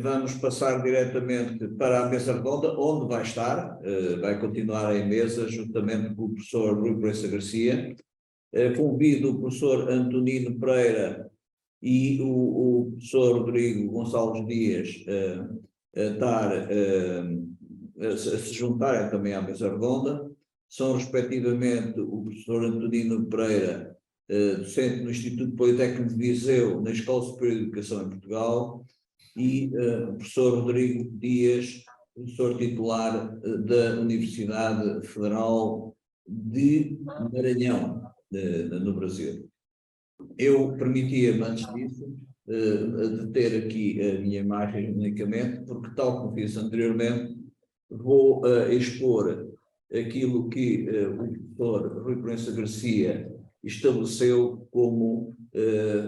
vamos passar diretamente para a mesa redonda, onde vai estar, vai continuar em mesa, juntamente com o professor Rui Proença Garcia. Convido o professor Antonino Pereira e o professor Rodrigo Gonçalves Dias a se juntarem também à mesa redonda. São, respectivamente, o professor Antonino Pereira, docente no Instituto Politécnico de Viseu, na Escola Superior de Educação em Portugal, e o professor Rodrigo Dias, professor titular da Universidade Federal de Maranhão, no Brasil. Eu permitia-me, antes disso, de ter aqui a minha imagem unicamente, porque, tal como fiz anteriormente, vou expor aquilo que o professor Rui Proença Garcia estabeleceu como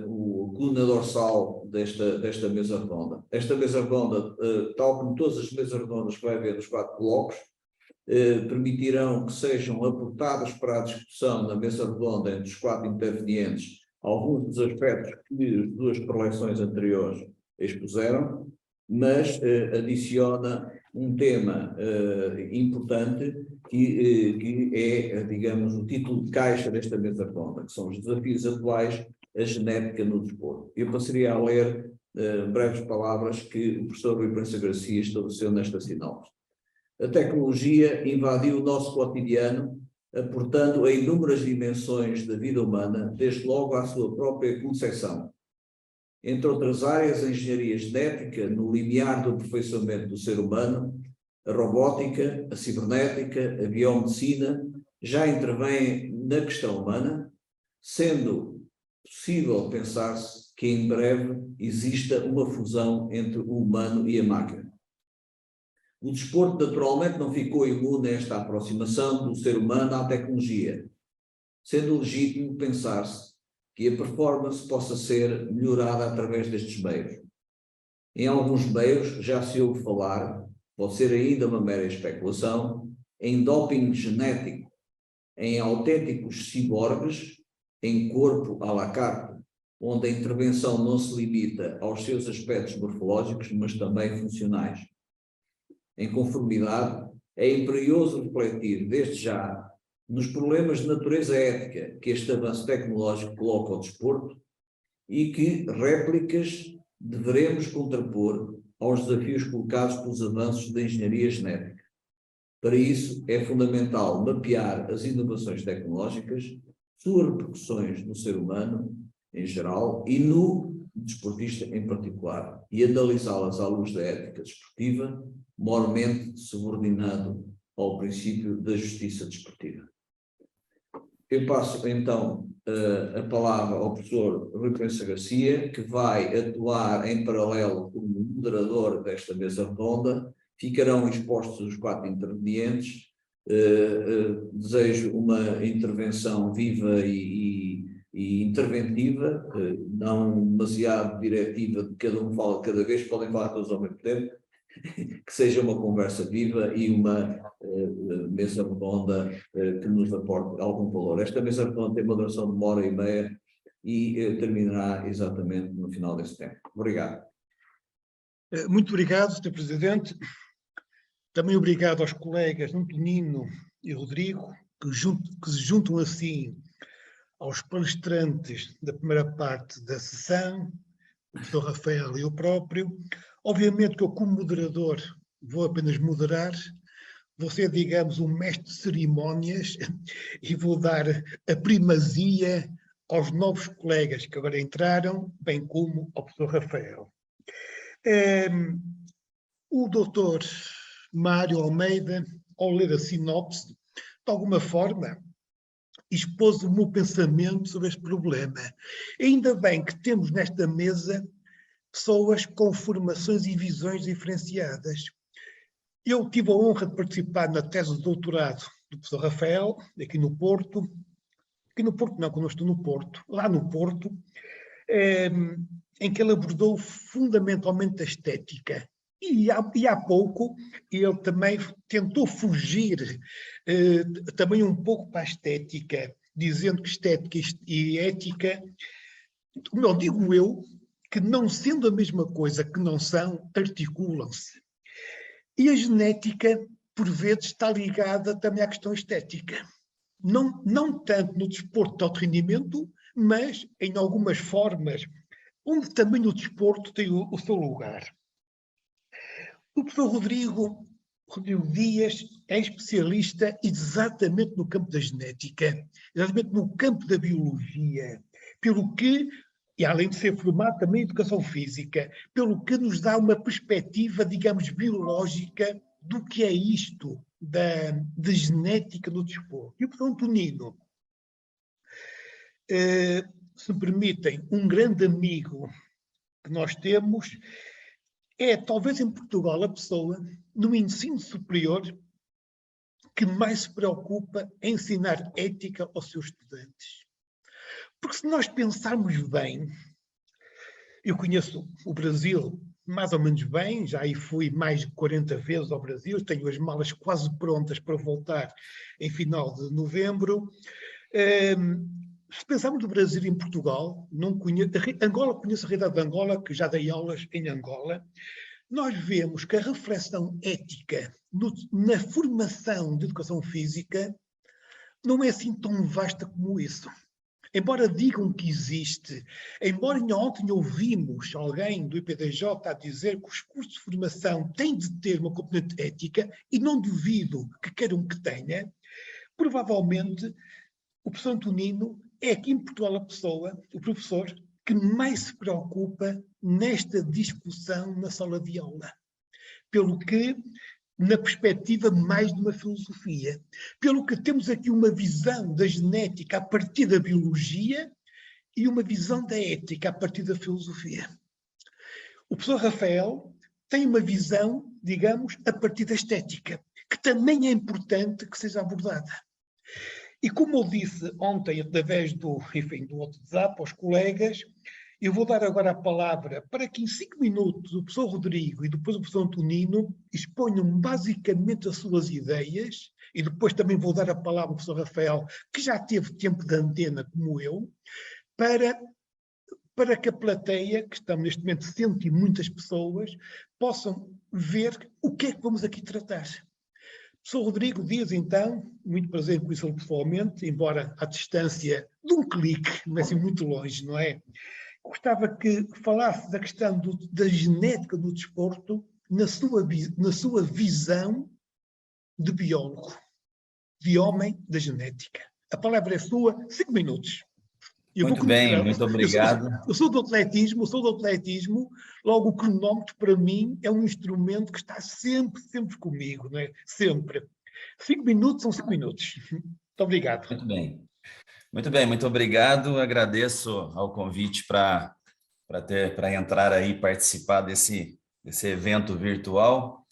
o coluna dorsal desta mesa redonda. Esta mesa redonda, tal como todas as mesas redondas que vai haver nos 4 blocos, permitirão que sejam aportados para a discussão na mesa redonda entre os 4 intervenientes alguns dos aspectos que as 2 preleções anteriores expuseram, mas adiciona um tema importante que é, digamos, o título de caixa desta mesa redonda, que são os desafios atuais, a genética no desporto. Eu passaria a ler breves palavras que o professor Rui Proença Garcia estabeleceu nesta sinopse. A tecnologia invadiu o nosso cotidiano, aportando a inúmeras dimensões da vida humana, desde logo à sua própria concepção. Entre outras áreas, a engenharia genética, no limiar do aperfeiçoamento do ser humano, a robótica, a cibernética, a biomedicina, já intervêm na questão humana, sendo possível pensar-se que em breve exista uma fusão entre o humano e a máquina. O desporto naturalmente não ficou imune a esta aproximação do ser humano à tecnologia, sendo legítimo pensar-se que a performance possa ser melhorada através destes meios. Em alguns meios já se ouve falar, pode ser ainda uma mera especulação, em doping genético, em autênticos ciborgues, em corpo à la carte, onde a intervenção não se limita aos seus aspectos morfológicos, mas também funcionais. Em conformidade, é imperioso refletir, desde já, nos problemas de natureza ética que este avanço tecnológico coloca ao desporto e que réplicas deveremos contrapor aos desafios colocados pelos avanços da engenharia genética. Para isso, é fundamental mapear as inovações tecnológicas, suas repercussões no ser humano em geral e no desportista em particular, e analisá-las à luz da ética desportiva, mormente subordinado ao princípio da justiça desportiva. Eu passo então a palavra ao professor Rui Proença Garcia, que vai atuar em paralelo como moderador desta mesa redonda. Ficarão expostos os 4 intervenientes. Desejo uma intervenção viva e interventiva, não demasiado diretiva, de cada um fala de cada vez, podem falar todos ao mesmo tempo, que seja uma conversa viva e uma mesa redonda que nos aporte algum valor. Esta mesa redonda tem uma duração de 1h30 e terminará exatamente no final desse tempo. Obrigado. Muito obrigado, Sr. Presidente. Também obrigado aos colegas Antonino e Rodrigo, que se juntam assim aos palestrantes da primeira parte da sessão, o professor Rafael e eu próprio. Obviamente que eu, como moderador, vou apenas moderar, vou ser, digamos, um mestre de cerimónias e vou dar a primazia aos novos colegas que agora entraram, bem como ao professor Rafael. O doutor Mário Almeida, ao ler a sinopse, de alguma forma, expôs o meu pensamento sobre este problema. Ainda bem que temos nesta mesa pessoas com formações e visões diferenciadas. Eu tive a honra de participar na tese de doutorado do professor Rafael, aqui no Porto não, quando eu estou no Porto, lá no Porto, em que ele abordou fundamentalmente a estética. E há pouco ele também tentou fugir também um pouco para a estética, dizendo que estética e ética, não digo eu, que, não sendo a mesma coisa que não são, articulam-se. E a genética, por vezes, está ligada também à questão estética. Não tanto no desporto de alto rendimento, mas em algumas formas, onde também o desporto tem o seu lugar. O professor Rodrigo Dias é especialista exatamente no campo da genética, exatamente no campo da biologia, pelo que, e além de ser formado também em educação física, pelo que nos dá uma perspectiva, digamos, biológica do que é isto de genética no desporto. E o professor Antonino, se me permitem, um grande amigo que nós temos, é talvez em Portugal a pessoa no ensino superior que mais se preocupa em ensinar ética aos seus estudantes. Porque se nós pensarmos bem, eu conheço o Brasil mais ou menos bem, já aí fui mais de 40 vezes ao Brasil, tenho as malas quase prontas para voltar em final de novembro. Se pensarmos no Brasil e em Portugal, não conheço, Angola, conheço a realidade de Angola, que já dei aulas em Angola, nós vemos que a reflexão ética na formação de educação física não é assim tão vasta como isso. Embora digam que existe, embora ontem ouvimos alguém do IPDJ a dizer que os cursos de formação têm de ter uma componente ética, e não duvido que queiram que tenha, provavelmente o professor Antonino é aqui em Portugal a pessoa, o professor, que mais se preocupa nesta discussão na sala de aula. Pelo que, na perspectiva mais de uma filosofia, pelo que temos aqui uma visão da genética a partir da biologia e uma visão da ética a partir da filosofia. O professor Rafael tem uma visão, digamos, a partir da estética, que também é importante que seja abordada. E como eu disse ontem, através do WhatsApp aos colegas, eu vou dar agora a palavra para que em 5 minutos o professor Rodrigo e depois o professor Antonino exponham basicamente as suas ideias, e depois também vou dar a palavra ao professor Rafael, que já teve tempo de antena como eu, para que a plateia, que estamos neste momento 100 e muitas pessoas, possam ver o que é que vamos aqui tratar. Professor Rodrigo Dias, então, muito prazer em conhecê-lo pessoalmente, embora à distância de um clique, não é assim muito longe, não é? Gostava que falasse da questão da genética do desporto na sua visão de biólogo, de homem da genética. A palavra é sua, 5 minutos. Muito bem, muito obrigado. Eu sou do atletismo, logo o cronómetro para mim é um instrumento que está sempre comigo, não é? Sempre. 5 minutos são 5 minutos. Muito obrigado. Muito bem, muito obrigado. Agradeço ao convite para entrar aí e participar desse evento virtual.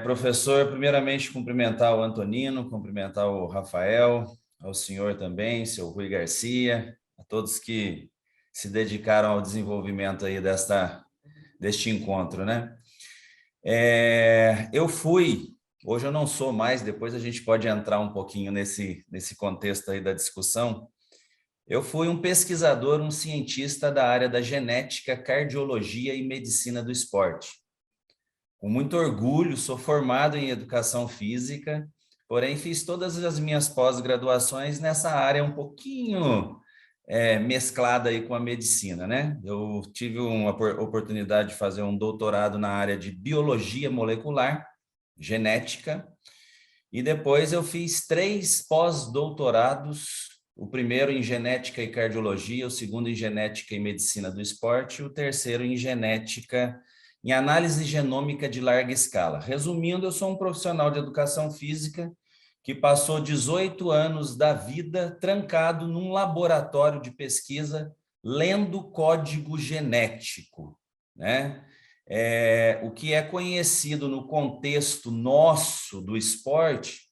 Professor, primeiramente cumprimentar o Antonino, cumprimentar o Rafael, ao senhor também, seu Rui Garcia, a todos que se dedicaram ao desenvolvimento aí deste encontro, né? Hoje eu não sou mais, depois a gente pode entrar um pouquinho nesse contexto aí da discussão. Eu fui um pesquisador, um cientista da área da genética, cardiologia e medicina do esporte. Com muito orgulho, sou formado em educação física, porém fiz todas as minhas pós-graduações nessa área um pouquinho mesclada aí com a medicina, né? Eu tive uma oportunidade de fazer um doutorado na área de biologia molecular, genética, e depois eu fiz 3 pós-doutorados, o primeiro em genética e cardiologia, o segundo em genética e medicina do esporte, e o terceiro em genética em análise genômica de larga escala. Resumindo, eu sou um profissional de educação física que passou 18 anos da vida trancado num laboratório de pesquisa lendo código genético, né? O que é conhecido no contexto nosso do esporte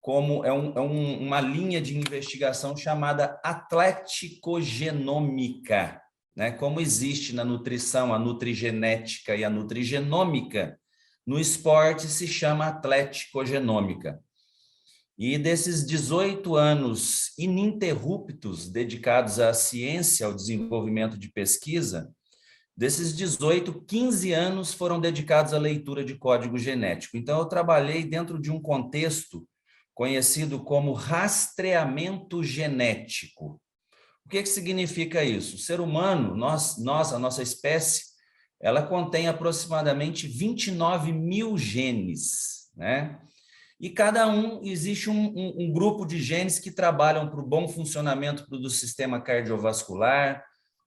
como uma linha de investigação chamada atleticogenômica, né? Como existe na nutrição a nutrigenética e a nutrigenômica, no esporte se chama atleticogenômica. E desses 18 anos ininterruptos dedicados à ciência, ao desenvolvimento de pesquisa, desses 18, 15 anos foram dedicados à leitura de código genético. Então, eu trabalhei dentro de um contexto conhecido como rastreamento genético. O que significa isso? O ser humano, a nossa espécie, ela contém aproximadamente 29 mil genes, né? E cada existe um grupo de genes que trabalham para o bom funcionamento do sistema cardiovascular,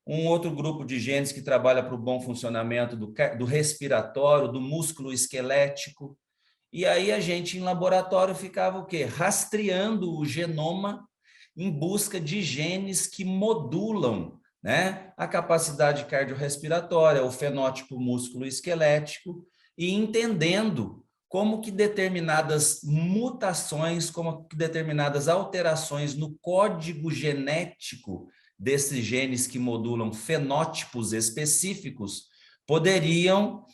um outro grupo de genes que trabalha para o bom funcionamento do respiratório, do músculo esquelético. E aí a gente, em laboratório, ficava o quê? Rastreando o genoma em busca de genes que modulam, né, a capacidade cardiorrespiratória, o fenótipo músculo-esquelético, e entendendo como que determinadas mutações, como que determinadas alterações no código genético desses genes que modulam fenótipos específicos poderiam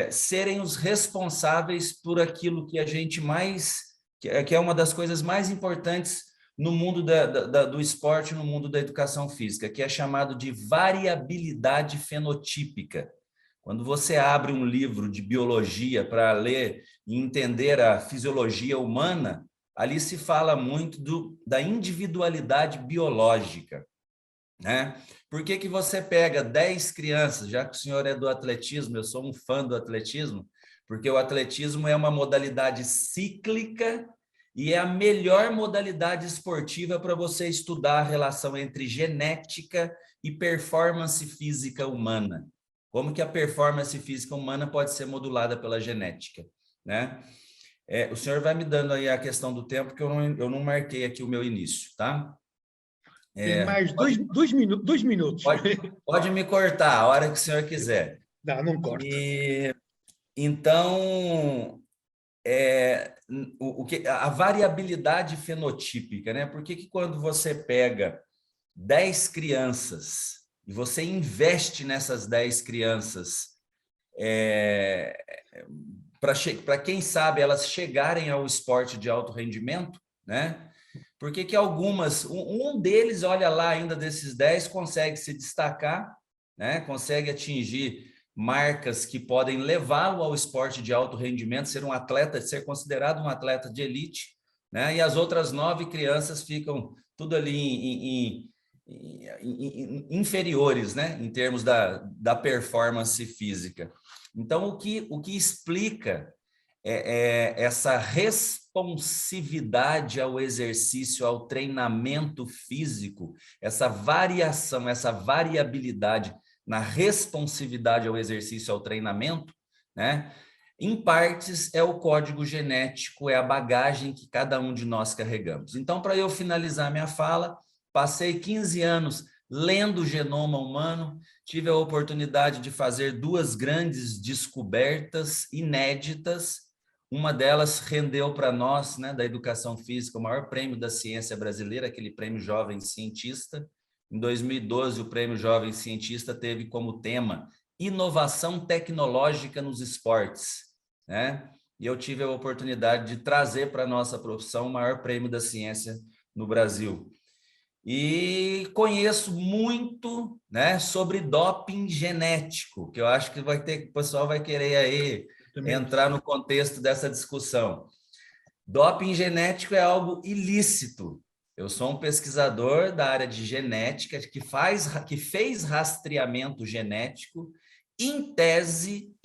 serem os responsáveis por aquilo que a gente que é uma das coisas mais importantes no mundo do esporte, no mundo da educação física, que é chamado de variabilidade fenotípica. Quando você abre um livro de biologia para ler e entender a fisiologia humana, ali se fala muito da individualidade biológica, né? Por que você pega 10 crianças, já que o senhor é do atletismo, eu sou um fã do atletismo, porque o atletismo é uma modalidade cíclica e é a melhor modalidade esportiva para você estudar a relação entre genética e performance física humana. Como que a performance física humana pode ser modulada pela genética, né? O senhor vai me dando aí a questão do tempo, que eu não marquei aqui o meu início, tá? Tem mais dois minutos. Pode me cortar a hora que o senhor quiser. Não corta. Então, a variabilidade fenotípica, né? Por que quando você pega 10 crianças e você investe nessas 10 crianças para quem sabe elas chegarem ao esporte de alto rendimento, né? Por que algumas, um deles, olha lá, ainda desses 10, consegue se destacar, né? Consegue atingir marcas que podem levá-lo ao esporte de alto rendimento, ser um atleta, ser considerado um atleta de elite, né? E as outras 9 crianças ficam tudo ali inferiores, né? Em termos da performance física. Então, o que explica essa responsividade ao exercício, ao treinamento físico, essa variação, essa variabilidade na responsividade ao exercício, ao treinamento, né? Em partes é o código genético, é a bagagem que cada um de nós carregamos. Então, para eu finalizar minha fala, passei 15 anos lendo o genoma humano, tive a oportunidade de fazer 2 grandes descobertas inéditas. Uma delas rendeu para nós, né, da educação física, o maior prêmio da ciência brasileira, aquele prêmio Jovem Cientista. Em 2012, o prêmio Jovem Cientista teve como tema inovação tecnológica nos esportes, né? E eu tive a oportunidade de trazer para a nossa profissão o maior prêmio da ciência no Brasil. E conheço muito, né, sobre doping genético, que eu acho que o pessoal vai querer aí entrar no contexto dessa discussão. Doping genético é algo ilícito. Eu sou um pesquisador da área de genética que fez rastreamento genético. Em tese,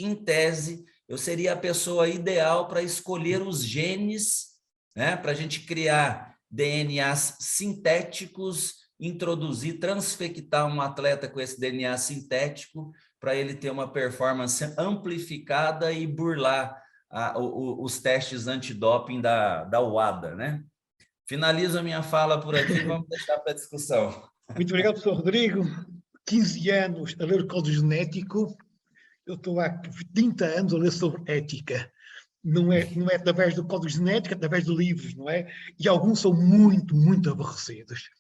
eu seria a pessoa ideal para escolher os genes, né, para a gente criar DNAs sintéticos, introduzir, transfectar um atleta com esse DNA sintético para ele ter uma performance amplificada e burlar os testes antidoping da UADA, né? Finalizo a minha fala por aqui, vamos deixar para a discussão. Muito obrigado, professor Rodrigo. 15 anos a ler o código genético, eu estou há 30 anos a ler sobre ética. Não é através do código genético, é através de livros, não é? E alguns são muito, muito aborrecidos.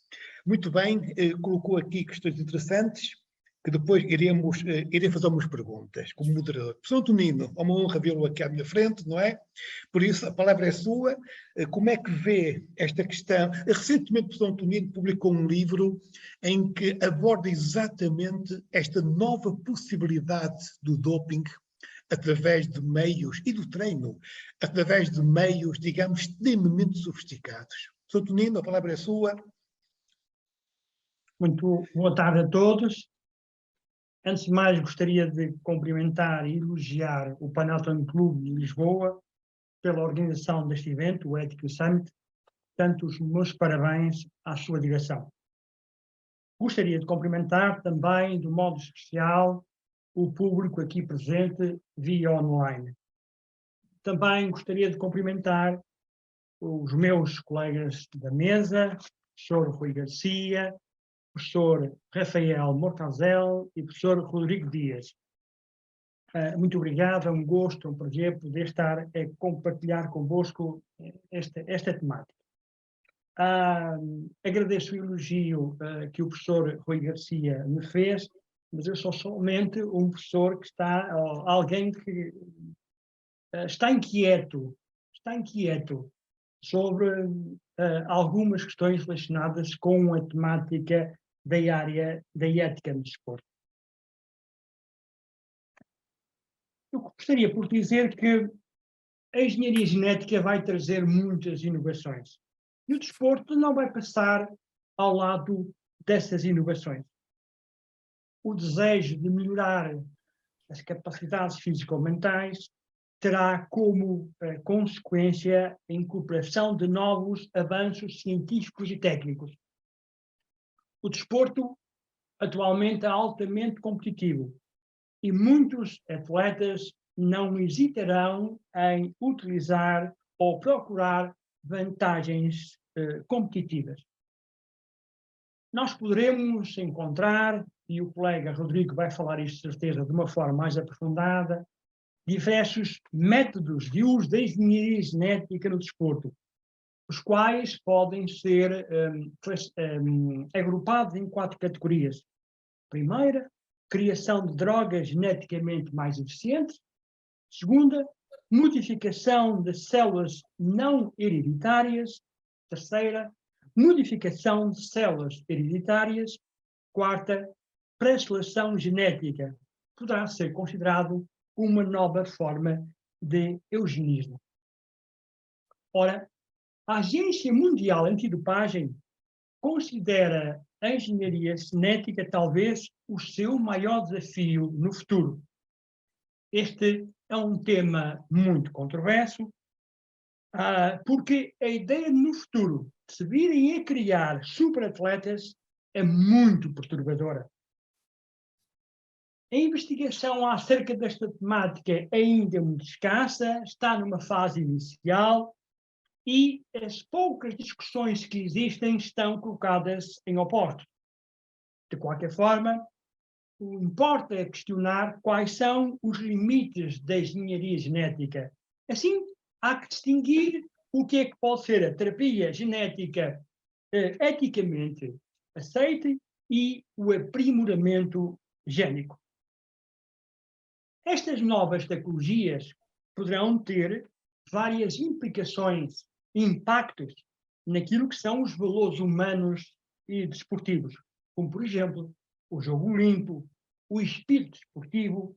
Muito bem, colocou aqui questões interessantes. que depois irei fazer umas perguntas como moderador. Professor Tonino, é uma honra vê-lo aqui à minha frente, não é? Por isso, a palavra é sua. Como é que vê esta questão? Recentemente, o professor Tonino publicou um livro em que aborda exatamente esta nova possibilidade do doping através de meios, e do treino, através de meios, digamos, extremamente sofisticados. Professor Tonino, a palavra é sua. Muito boa tarde a todos. Antes de mais, gostaria de cumprimentar e elogiar o Panelton Clube de Lisboa pela organização deste evento, o Ethical Summit. Portanto, os meus parabéns à sua direção. Gostaria de cumprimentar também, de modo especial, o público aqui presente via online. Também gostaria de cumprimentar os meus colegas da mesa, o professor Rui Garcia, professor Rafael Mortazel e professor Rodrigo Dias. Muito obrigado, é um gosto, é um prazer poder estar a compartilhar convosco esta temática. Agradeço o elogio que o professor Rui Garcia me fez, mas eu sou somente um professor que alguém que está inquieto sobre algumas questões relacionadas com a temática da área da ética no desporto. Eu gostaria por dizer que a engenharia genética vai trazer muitas inovações. E o desporto não vai passar ao lado dessas inovações. O desejo de melhorar as capacidades físico-mentais terá como consequência a incorporação de novos avanços científicos e técnicos. O desporto atualmente é altamente competitivo e muitos atletas não hesitarão em utilizar ou procurar vantagens competitivas. Nós poderemos encontrar, e o colega Rodrigo vai falar isto de certeza de uma forma mais aprofundada, diversos métodos de uso da engenharia genética no desporto, os quais podem ser agrupados em 4 categorias. Primeira, criação de drogas geneticamente mais eficientes. Segunda, modificação de células não hereditárias. Terceira, modificação de células hereditárias. Quarta, translação genética. Poderá ser considerado uma nova forma de eugenismo. Ora, a Agência Mundial Antidopagem considera a engenharia genética talvez o seu maior desafio no futuro. Este é um tema muito controverso, porque a ideia no futuro de se virem a criar superatletas é muito perturbadora. A investigação acerca desta temática é ainda muito escassa, está numa fase inicial e as poucas discussões que existem estão colocadas em opostos. De qualquer forma, o que importa é questionar quais são os limites da engenharia genética. Assim, há que distinguir o que é que pode ser a terapia genética eticamente aceita e o aprimoramento génico. Estas novas tecnologias poderão ter várias implicações, impactos naquilo que são os valores humanos e desportivos, como, por exemplo, o jogo limpo, o espírito desportivo,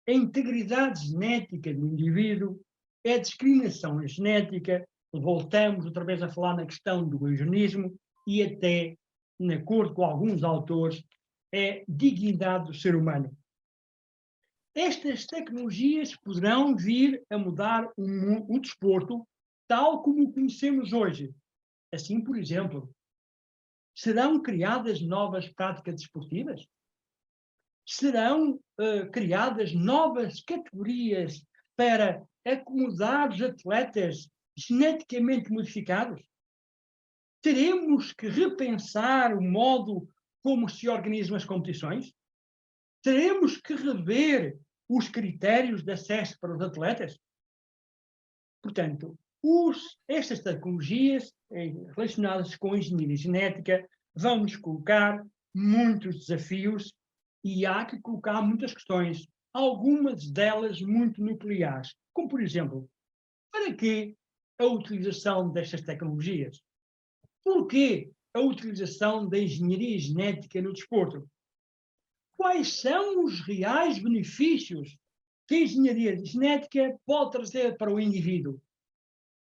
a integridade genética do indivíduo, a discriminação genética, voltamos outra vez a falar na questão do eugenismo e até, de acordo com alguns autores, a dignidade do ser humano. Estas tecnologias poderão vir a mudar o desporto tal como o conhecemos hoje. Assim, por exemplo, serão criadas novas práticas desportivas? Serão criadas novas categorias para acomodar os atletas geneticamente modificados? Teremos que repensar o modo como se organizam as competições? Teremos que rever os critérios de acesso para os atletas? Portanto, estas tecnologias relacionadas com a engenharia genética vão nos colocar muitos desafios E há que colocar muitas questões, algumas delas muito nucleares, como, por exemplo, para que a utilização destas tecnologias? Por que a utilização da engenharia genética no desporto? Quais são os reais benefícios que a engenharia genética pode trazer para o indivíduo?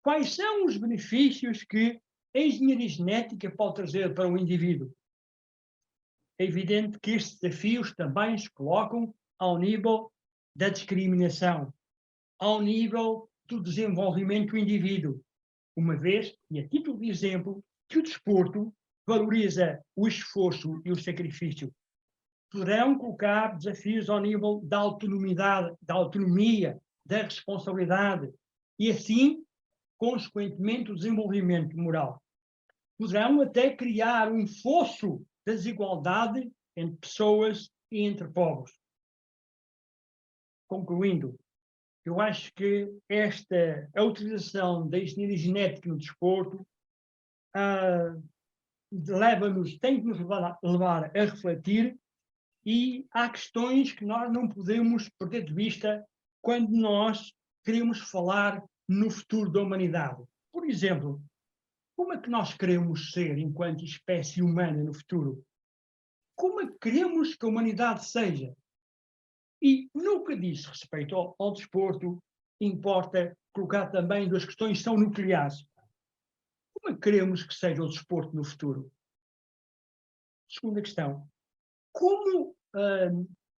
Quais são os benefícios que a engenharia genética pode trazer para o indivíduo? É evidente que estes desafios também se colocam ao nível da discriminação, ao nível do desenvolvimento do indivíduo, uma vez, e a título de exemplo, que o desporto valoriza o esforço e o sacrifício. Poderão colocar desafios ao nível da autonomia, da responsabilidade e, assim, consequentemente, o desenvolvimento moral. Poderão até criar um fosso da desigualdade entre pessoas e entre povos. Concluindo, eu acho que a utilização da engenharia genética no desporto tem que nos levar a refletir, e há questões que nós não podemos perder de vista quando nós queremos falar no futuro da humanidade. Por exemplo, como é que nós queremos ser enquanto espécie humana no futuro? Como é que queremos que a humanidade seja? E no que diz respeito ao desporto, importa colocar também duas questões que são nucleares. Como é que queremos que seja o desporto no futuro? Segunda questão. Qual é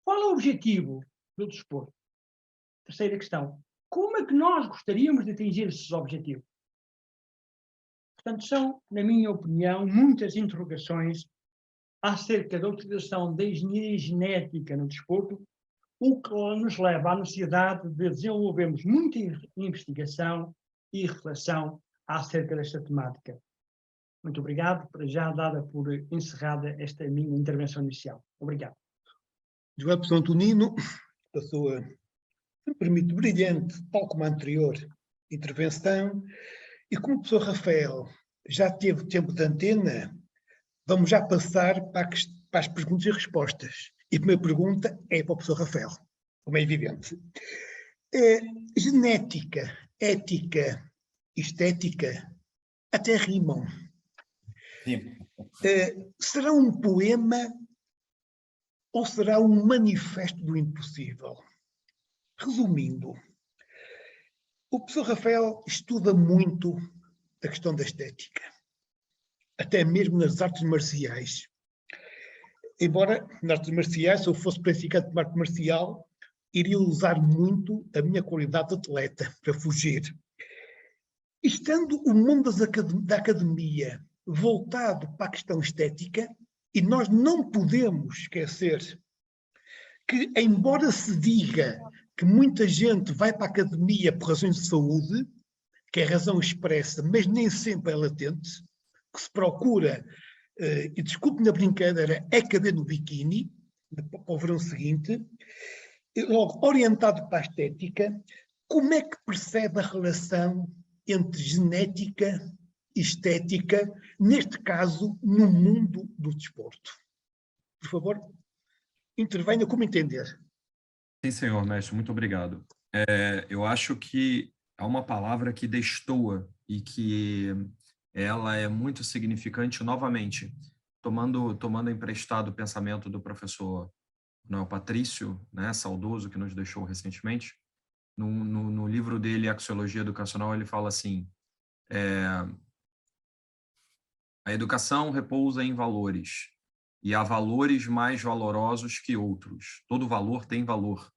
o objetivo do desporto? Terceira questão. Como é que nós gostaríamos de atingir esses objetivos? Portanto, são, na minha opinião, muitas interrogações acerca da utilização da engenharia genética no desporto, o que nos leva à necessidade de desenvolvermos muita investigação e reflexão acerca desta temática. Muito obrigado, para já dada por encerrada esta minha intervenção inicial. Obrigado. João Pessoa Antonino, da sua, se me permite, brilhante, tal como a anterior intervenção, e como o professor Rafael já teve tempo de antena, vamos já passar para as perguntas e respostas. E a primeira pergunta é para o professor Rafael, como é evidente. Genética, ética, estética, até rimam. Sim. Será um poema ou será um manifesto do impossível? Resumindo, o professor Rafael estuda muito a questão da estética, até mesmo nas artes marciais. Embora nas artes marciais, se eu fosse praticante de arte marcial, iria usar muito a minha qualidade de atleta para fugir. Estando o mundo da academia voltado para a questão estética, e nós não podemos esquecer que, embora se diga que muita gente vai para a academia por razões de saúde, que é razão expressa, mas nem sempre é latente, que se procura, e desculpe na brincadeira, é caber no biquíni, para o verão seguinte, logo orientado para a estética, como é que percebe a relação entre genética e estética, neste caso, no mundo do desporto? Por favor, intervenha como entender. Sim, senhor, mestre, muito obrigado. Eu acho que há uma palavra que destoa e que ela é muito significante, novamente, tomando emprestado o pensamento do professor Noel Patrício, né, saudoso, que nos deixou recentemente. No livro dele, Axiologia Educacional, ele fala assim, a educação repousa em valores, e há valores mais valorosos que outros. Todo valor tem valor.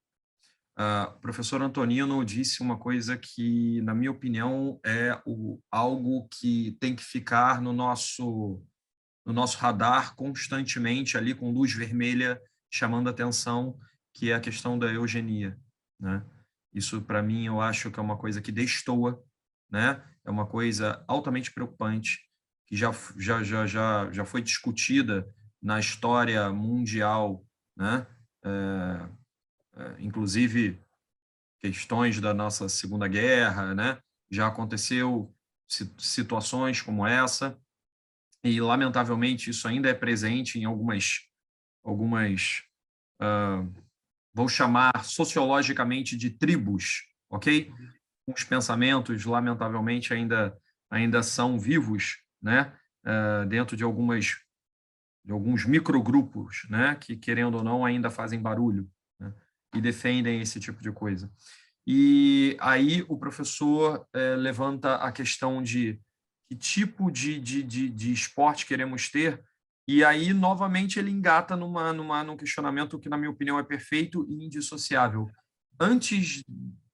O professor Antonino disse uma coisa que, na minha opinião, é algo que tem que ficar no nosso radar constantemente, ali com luz vermelha, chamando a atenção, que é a questão da eugenia, né? Isso, para mim, eu acho que é uma coisa que destoa, né? É uma coisa altamente preocupante, que já foi discutida na história mundial, né? Inclusive questões da nossa Segunda Guerra, né? Já aconteceu situações como essa, e lamentavelmente isso ainda é presente em algumas vou chamar sociologicamente de tribos, ok? Os pensamentos, lamentavelmente, ainda são vivos, né? Dentro de alguns microgrupos, né? Que, querendo ou não, ainda fazem barulho, né? E defendem esse tipo de coisa. E aí o professor levanta a questão de que tipo de esporte queremos ter, e aí, novamente, ele engata num questionamento que, na minha opinião, é perfeito e indissociável. Antes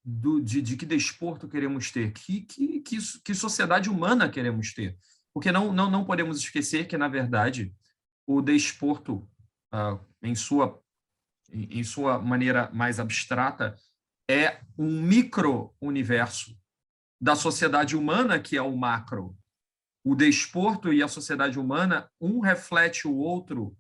de que desporto queremos ter, que sociedade humana queremos ter? Porque não podemos esquecer que, na verdade, o desporto, em sua maneira mais abstrata, é um micro-universo da sociedade humana, que é o macro. O desporto e a sociedade humana, um reflete o outro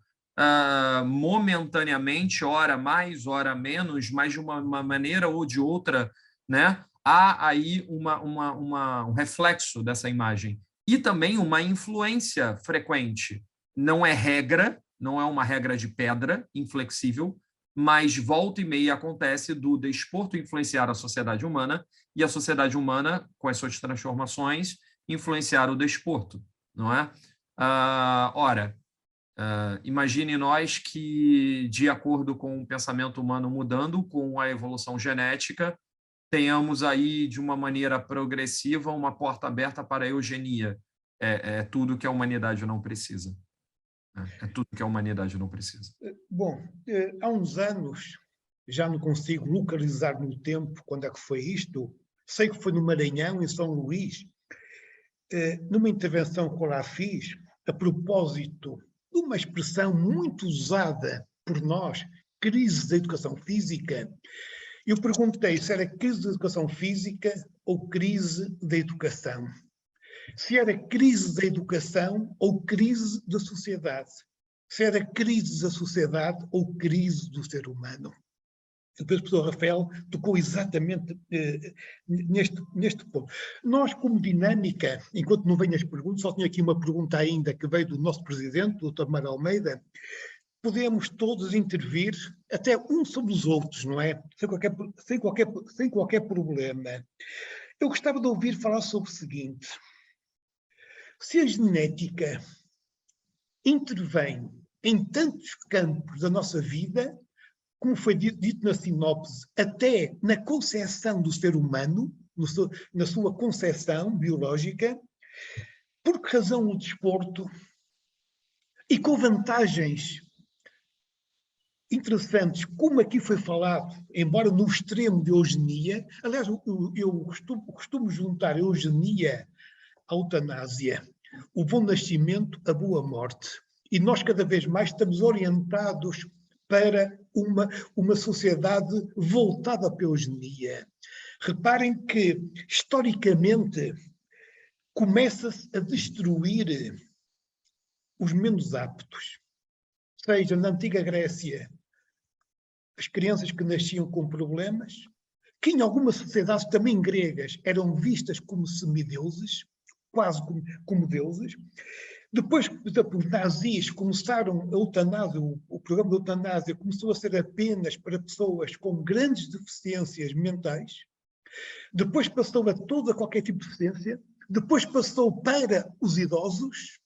momentaneamente, ora mais, ora menos, mas de uma maneira ou de outra, né? Há aí um reflexo dessa imagem. E também uma influência frequente. Não é regra, não é uma regra de pedra, inflexível, mas volta e meia acontece do desporto influenciar a sociedade humana e a sociedade humana, com as suas transformações, influenciar o desporto, não é? Imagine nós que, de acordo com o pensamento humano mudando, com a evolução genética, tenhamos aí, de uma maneira progressiva, uma porta aberta para a eugenia. É tudo que a humanidade não precisa. É tudo que a humanidade não precisa. Bom, há uns anos, já não consigo localizar no tempo quando é que foi isto, sei que foi no Maranhão, em São Luís, numa intervenção que eu lá fiz, a propósito de uma expressão muito usada por nós, crise da educação física, eu perguntei se era crise da educação física ou crise da educação. Se era crise da educação ou crise da sociedade. Se era crise da sociedade ou crise do ser humano. Depois o professor Rafael tocou exatamente neste ponto. Nós, como dinâmica, enquanto não vêm as perguntas, só tinha aqui uma pergunta ainda que veio do nosso presidente, o Dr. Mário Almeida, podemos todos intervir, até uns sobre os outros, não é? Sem qualquer problema. Eu gostava de ouvir falar sobre o seguinte: se a genética intervém em tantos campos da nossa vida, como foi dito na sinopse, até na concepção do ser humano, na sua concepção biológica, por que razão o desporto, e com vantagens interessantes, como aqui foi falado, embora no extremo de eugenia, aliás, eu costumo juntar a eugenia à eutanásia, o bom nascimento, a boa morte. E nós cada vez mais estamos orientados para uma sociedade voltada para a eugenia. Reparem que, historicamente, começa-se a destruir os menos aptos. Ou seja, na antiga Grécia, as crianças que nasciam com problemas, que em algumas sociedades também gregas eram vistas como semideuses, quase como deuses. Depois, por exemplo, os nazis começaram a eutanásia, o programa de eutanásia começou a ser apenas para pessoas com grandes deficiências mentais. Depois passou a qualquer tipo de deficiência. Depois passou para os idosos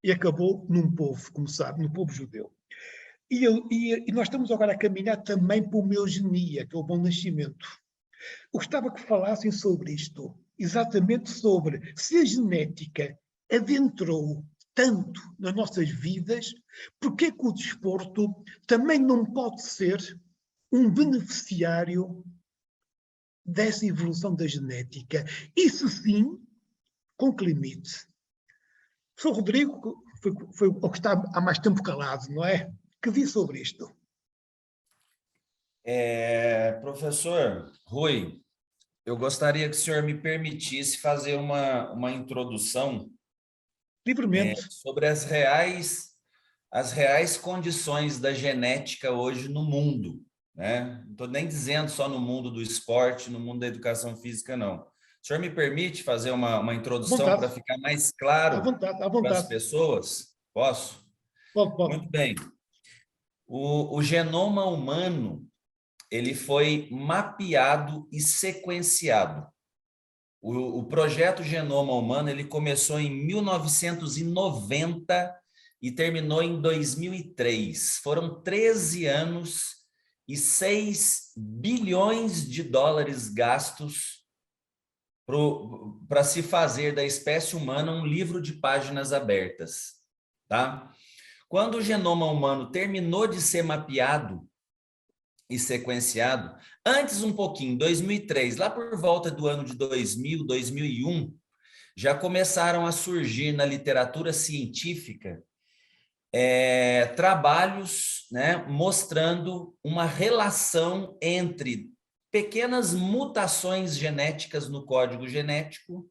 e acabou num povo, como sabe, no povo judeu. E nós estamos agora a caminhar também para uma eugenia, que é o bom nascimento. Eu gostava que falassem sobre isto, exatamente sobre se a genética adentrou tanto nas nossas vidas, porque é que o desporto também não pode ser um beneficiário dessa evolução da genética? Isso sim, com que limite? O Sr. Rodrigo foi o que está há mais tempo calado, não é? Que diz sobre isto? Professor Rui, eu gostaria que o senhor me permitisse fazer uma introdução Livremente. sobre as reais condições da genética hoje no mundo, né? Não estou nem dizendo só no mundo do esporte, no mundo da educação física, não. O senhor me permite fazer uma introdução para ficar mais claro à vontade. para as pessoas? Posso? Pode. Muito bem. O genoma humano, ele foi mapeado e sequenciado. O projeto Genoma Humano, ele começou em 1990 e terminou em 2003. Foram 13 anos e 6 bilhões de dólares gastos para se fazer da espécie humana um livro de páginas abertas, tá? Quando o genoma humano terminou de ser mapeado e sequenciado, antes um pouquinho, 2003, lá por volta do ano de 2000, 2001, já começaram a surgir na literatura científica trabalhos, né, mostrando uma relação entre pequenas mutações genéticas no código genético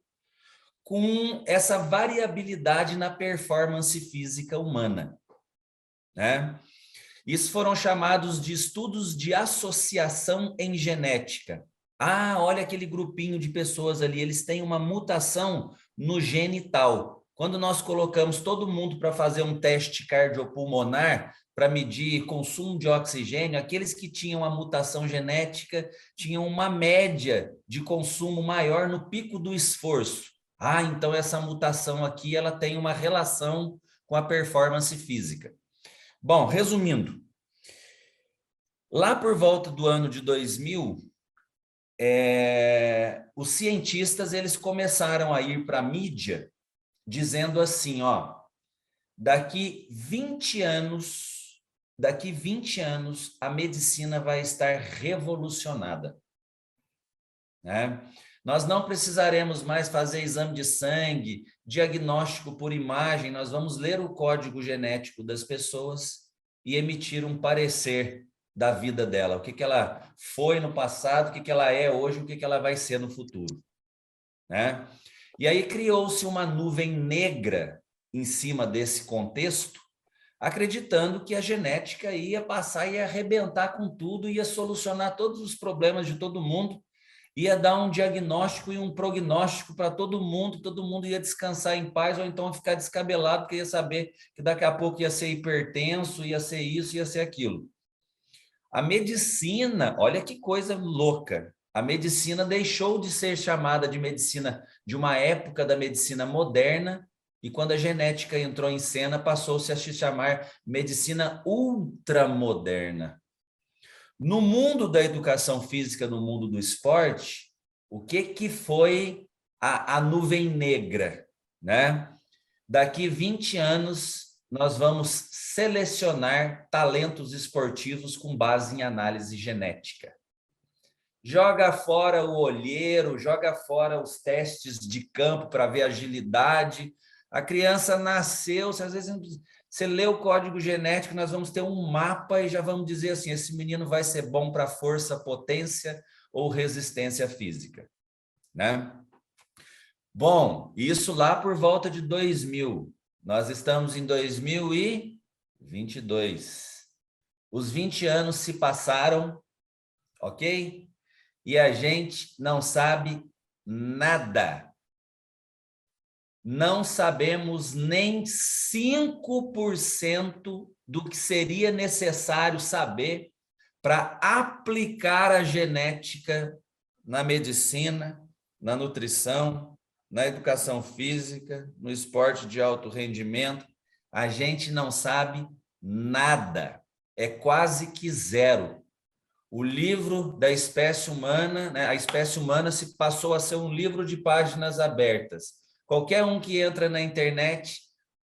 com essa variabilidade na performance física humana, né? Isso foram chamados de estudos de associação em genética. Ah, olha aquele grupinho de pessoas ali, eles têm uma mutação no gene tal. Quando nós colocamos todo mundo para fazer um teste cardiopulmonar, para medir consumo de oxigênio, aqueles que tinham a mutação genética tinham uma média de consumo maior no pico do esforço. Ah, então essa mutação aqui ela tem uma relação com a performance física. Bom, resumindo, lá por volta do ano de 2000, os cientistas eles começaram a ir para a mídia dizendo assim, ó, daqui 20 anos a medicina vai estar revolucionada, né? Nós não precisaremos mais fazer exame de sangue, diagnóstico por imagem, nós vamos ler o código genético das pessoas e emitir um parecer da vida dela, o que que ela foi no passado, o que que ela é hoje, o que que ela vai ser no futuro, né? E aí criou-se uma nuvem negra em cima desse contexto, acreditando que a genética ia passar e ia arrebentar com tudo, ia solucionar todos os problemas de todo mundo, ia dar um diagnóstico e um prognóstico para todo mundo ia descansar em paz, ou então ficar descabelado, porque ia saber que daqui a pouco ia ser hipertenso, ia ser isso, ia ser aquilo. A medicina, olha que coisa louca, a medicina deixou de ser chamada de medicina de uma época da medicina moderna, e quando a genética entrou em cena, passou-se a se chamar medicina ultramoderna. No mundo da educação física, no mundo do esporte, o que foi a nuvem negra, né? Daqui 20 anos, nós vamos selecionar talentos esportivos com base em análise genética. Joga fora o olheiro, joga fora os testes de campo para ver agilidade. A criança nasceu, às vezes você lê o código genético, nós vamos ter um mapa e já vamos dizer assim, esse menino vai ser bom para força, potência ou resistência física, né? Bom, isso lá por volta de 2000. Nós estamos em 2022. Os 20 anos se passaram, ok? E a gente não sabe nada. Não sabemos nem 5% do que seria necessário saber para aplicar a genética na medicina, na nutrição, na educação física, no esporte de alto rendimento. A gente não sabe nada, é quase que zero. O livro da espécie humana, né, a espécie humana se passou a ser um livro de páginas abertas. Qualquer um que entra na internet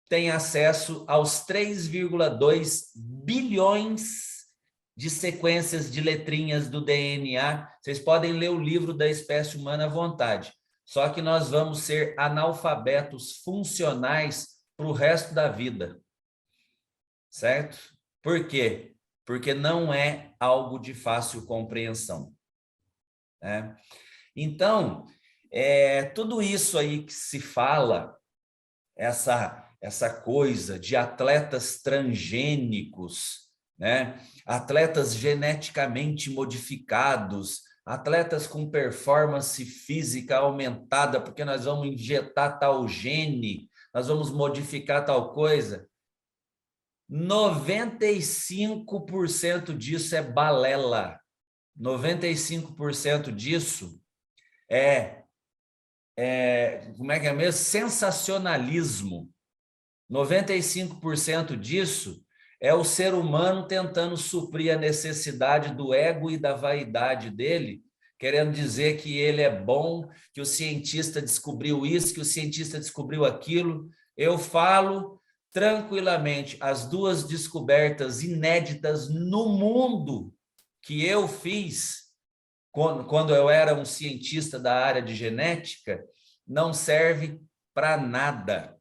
tem acesso aos 3,2 bilhões de sequências de letrinhas do DNA. Vocês podem ler o livro da espécie humana à vontade. Só que nós vamos ser analfabetos funcionais para o resto da vida. Certo? Por quê? Porque não é algo de fácil compreensão, né? Então, tudo isso aí que se fala, essa coisa de atletas transgênicos, né? Atletas geneticamente modificados, atletas com performance física aumentada, porque nós vamos injetar tal gene, nós vamos modificar tal coisa. 95% disso é balela. 95% disso como é que é mesmo? Sensacionalismo. 95% disso é o ser humano tentando suprir a necessidade do ego e da vaidade dele, querendo dizer que ele é bom, que o cientista descobriu isso, que o cientista descobriu aquilo. Eu falo tranquilamente, as duas descobertas inéditas no mundo que eu fiz quando eu era um cientista da área de genética, não serve para nada.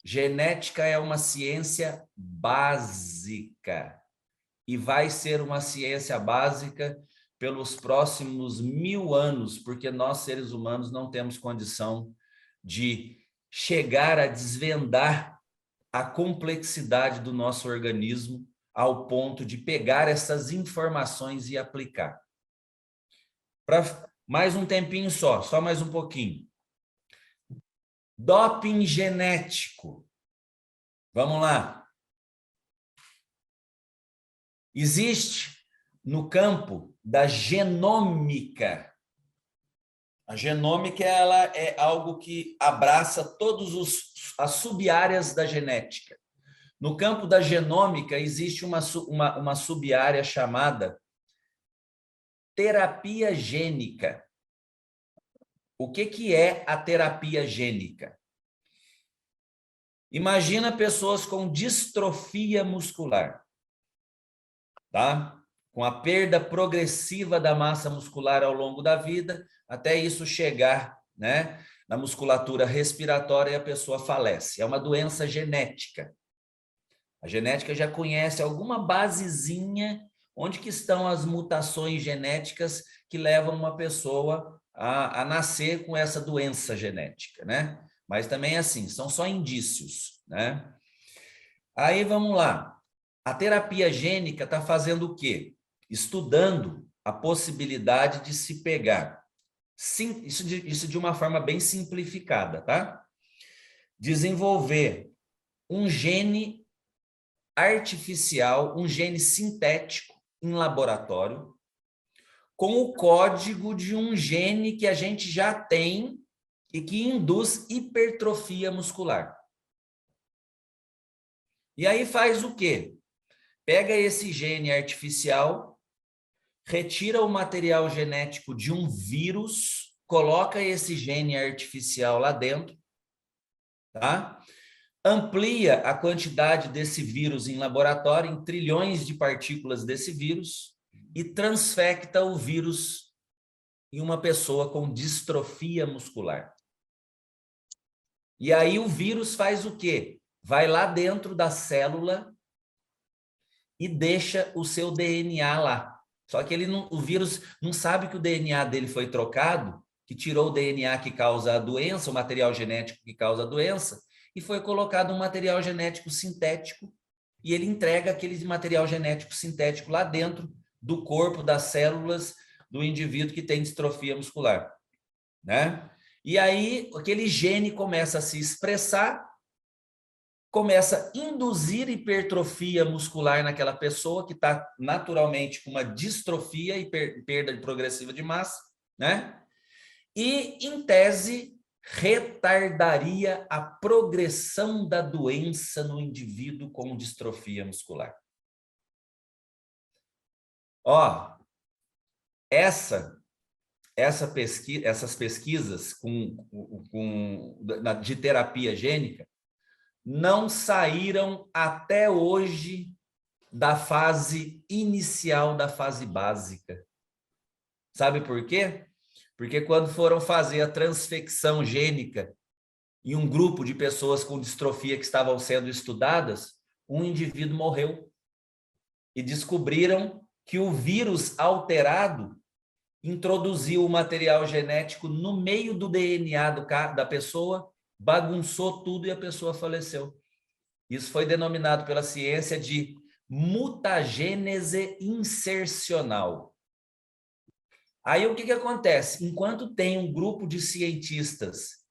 Genética é uma ciência básica e vai ser uma ciência básica pelos próximos 1000 anos, porque nós, seres humanos, não temos condição de chegar a desvendar a complexidade do nosso organismo ao ponto de pegar essas informações e aplicar. Para mais um tempinho só mais um pouquinho. Doping genético. Vamos lá. Existe no campo da genômica. A genômica ela é algo que abraça todas as sub-áreas da genética. No campo da genômica existe uma sub-área chamada terapia gênica. O que é a terapia gênica? Imagina pessoas com distrofia muscular, tá? Com a perda progressiva da massa muscular ao longo da vida, até isso chegar, né, na musculatura respiratória e a pessoa falece. É uma doença genética. A genética já conhece alguma basezinha onde que estão as mutações genéticas que levam uma pessoa a nascer com essa doença genética, né? Mas também assim, são só indícios, né? Aí vamos lá. A terapia gênica está fazendo o quê? Estudando a possibilidade de se pegar. Sim, isso de uma forma bem simplificada, tá? Desenvolver um gene artificial, um gene sintético em laboratório, com o código de um gene que a gente já tem e que induz hipertrofia muscular. E aí faz o quê? Pega esse gene artificial, retira o material genético de um vírus, coloca esse gene artificial lá dentro, tá? Amplia a quantidade desse vírus em laboratório, em trilhões de partículas desse vírus, e transfecta o vírus em uma pessoa com distrofia muscular. E aí o vírus faz o quê? Vai lá dentro da célula e deixa o seu DNA lá. Só que o vírus não sabe que o DNA dele foi trocado, que tirou o DNA que causa a doença, o material genético que causa a doença, e foi colocado um material genético sintético, e ele entrega aquele material genético sintético lá dentro do corpo, das células do indivíduo que tem distrofia muscular, né? E aí aquele gene começa a se expressar, começa a induzir hipertrofia muscular naquela pessoa que está naturalmente com uma distrofia e perda progressiva de massa, né? E, em tese, retardaria a progressão da doença no indivíduo com distrofia muscular. Ó, essas pesquisas de terapia gênica não saíram até hoje da fase inicial da fase básica. Sabe por quê? Porque quando foram fazer a transfecção gênica em um grupo de pessoas com distrofia que estavam sendo estudadas, um indivíduo morreu. E descobriram que o vírus alterado introduziu o material genético no meio do DNA da pessoa, bagunçou tudo e a pessoa faleceu. Isso foi denominado pela ciência de mutagênese insercional. Aí o que acontece? Enquanto tem um grupo de cientistas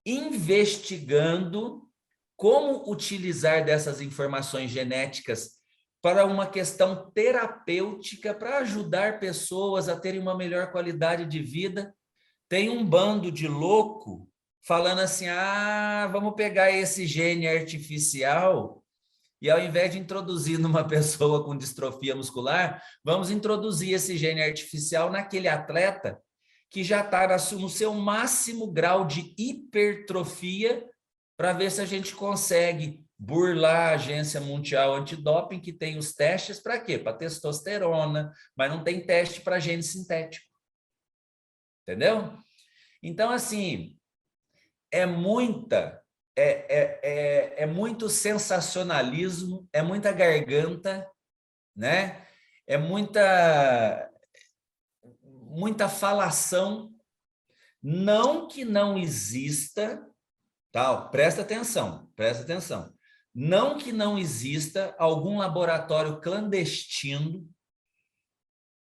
investigando como utilizar dessas informações genéticas para uma questão terapêutica, para ajudar pessoas a terem uma melhor qualidade de vida. Tem um bando de louco falando assim, vamos pegar esse gene artificial e ao invés de introduzir numa pessoa com distrofia muscular, vamos introduzir esse gene artificial naquele atleta que já está no seu máximo grau de hipertrofia, para ver se a gente consegue burlar a Agência Mundial Antidoping, que tem os testes para quê? Para testosterona, mas não tem teste para gene sintético. Entendeu? Então, assim, é muito sensacionalismo, é muita garganta, né? É muita falação. Não que não exista, tá? Presta atenção. Não que não exista algum laboratório clandestino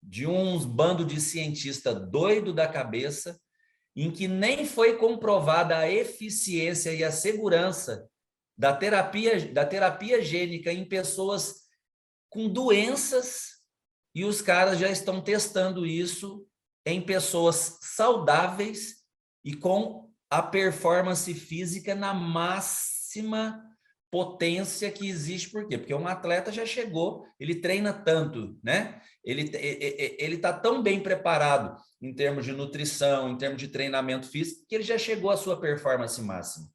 de uns bando de cientista doido da cabeça, em que nem foi comprovada a eficiência e a segurança da terapia gênica em pessoas com doenças, e os caras já estão testando isso em pessoas saudáveis e com a performance física na máxima potência que existe. Por quê? Porque um atleta já chegou, ele treina tanto, né? Ele está tão bem preparado em termos de nutrição, em termos de treinamento físico, que ele já chegou à sua performance máxima.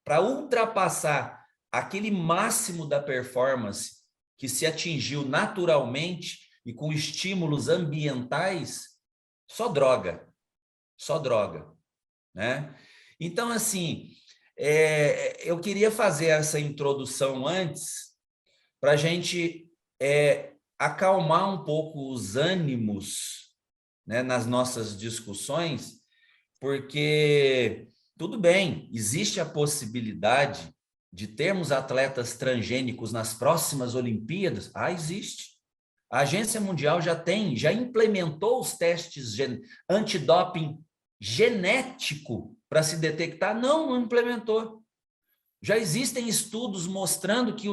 Para ultrapassar aquele máximo da performance que se atingiu naturalmente e com estímulos ambientais, só droga, né? Então, assim, eu queria fazer essa introdução antes para a gente acalmar um pouco os ânimos, né, nas nossas discussões, porque, tudo bem, existe a possibilidade de termos atletas transgênicos nas próximas Olimpíadas? Existe. A Agência Mundial já implementou os testes antidoping genético para se detectar? Não implementou. Já existem estudos mostrando que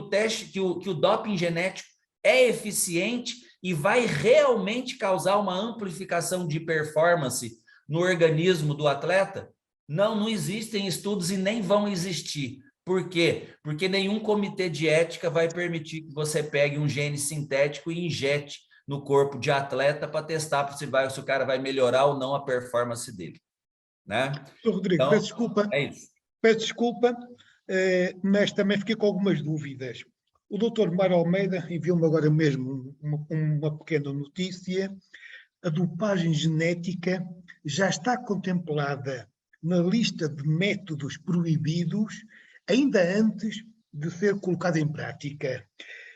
que o doping genético é eficiente e vai realmente causar uma amplificação de performance no organismo do atleta? Não existem estudos e nem vão existir. Por quê? Porque nenhum comitê de ética vai permitir que você pegue um gene sintético e injete no corpo de atleta para testar se o cara vai melhorar ou não a performance dele, né? Rodrigo, então, peço desculpa. É isso. Peço desculpa, mas também fiquei com algumas dúvidas. O Dr. Mário Almeida enviou-me agora mesmo uma pequena notícia. A dopagem genética já está contemplada na lista de métodos proibidos ainda antes de ser colocada em prática.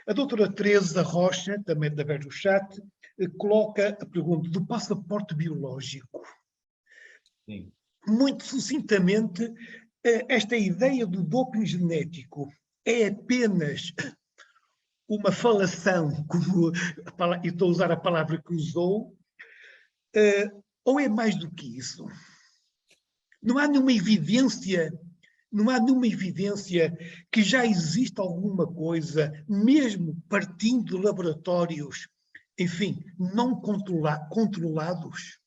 A doutora Teresa Rocha, também através do chat, coloca a pergunta do passaporte biológico. Sim. Muito sucintamente, esta ideia do doping genético é apenas uma falação, e estou a usar a palavra que usou, ou é mais do que isso? Não há nenhuma evidência que já existe alguma coisa, mesmo partindo de laboratórios, enfim, não controlados?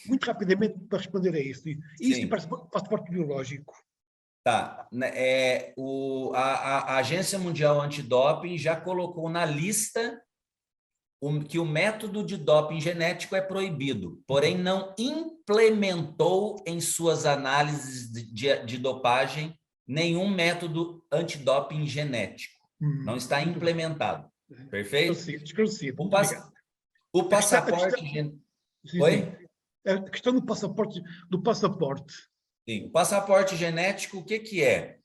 Muito rapidamente para responder a isso. Isso é passaporte biológico. Tá. A Agência Mundial Antidoping já colocou na lista que o método de doping genético é proibido, porém não implementou em suas análises de dopagem nenhum método antidoping genético. Não está implementado. Bem. Perfeito? Esclarecido. O passaporte... Oi? A questão do passaporte. Sim, o passaporte genético, o que é?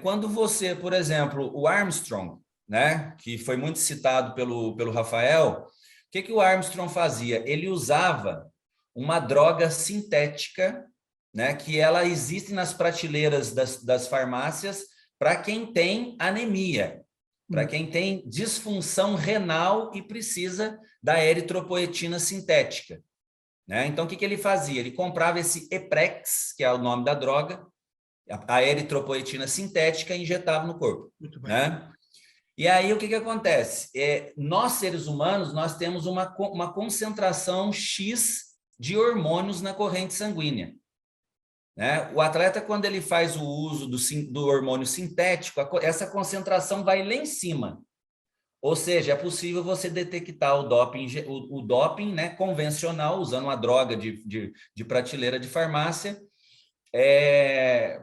Quando você, por exemplo, o Armstrong, né, que foi muito citado pelo Rafael, o que o Armstrong fazia? Ele usava uma droga sintética, né, que ela existe nas prateleiras das farmácias para quem tem anemia, para quem tem disfunção renal e precisa da eritropoetina sintética. Né? Então, o que ele fazia? Ele comprava esse Eprex, que é o nome da droga, a eritropoetina sintética e injetava no corpo, Muito bem. né? E aí, o que acontece? Nós, seres humanos, nós temos uma concentração X de hormônios na corrente sanguínea, né? O atleta, quando ele faz o uso do hormônio sintético, essa concentração vai lá em cima. Ou seja, é possível você detectar o doping, né, convencional, usando uma droga de prateleira de farmácia,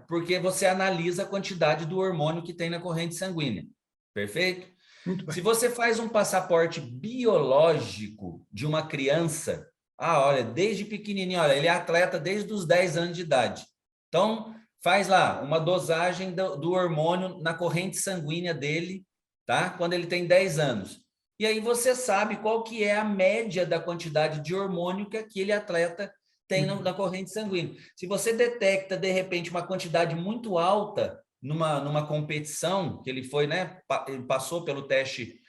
porque você analisa a quantidade do hormônio que tem na corrente sanguínea. Perfeito? Muito bem. Se você faz um passaporte biológico de uma criança, olha, desde pequenininho, olha, ele é atleta desde os 10 anos de idade. Então, faz lá uma dosagem do hormônio na corrente sanguínea dele, tá? Quando ele tem 10 anos. E aí você sabe qual que é a média da quantidade de hormônio que aquele atleta tem na corrente sanguínea. Se você detecta, de repente, uma quantidade muito alta numa competição, que ele foi, né, ele passou pelo teste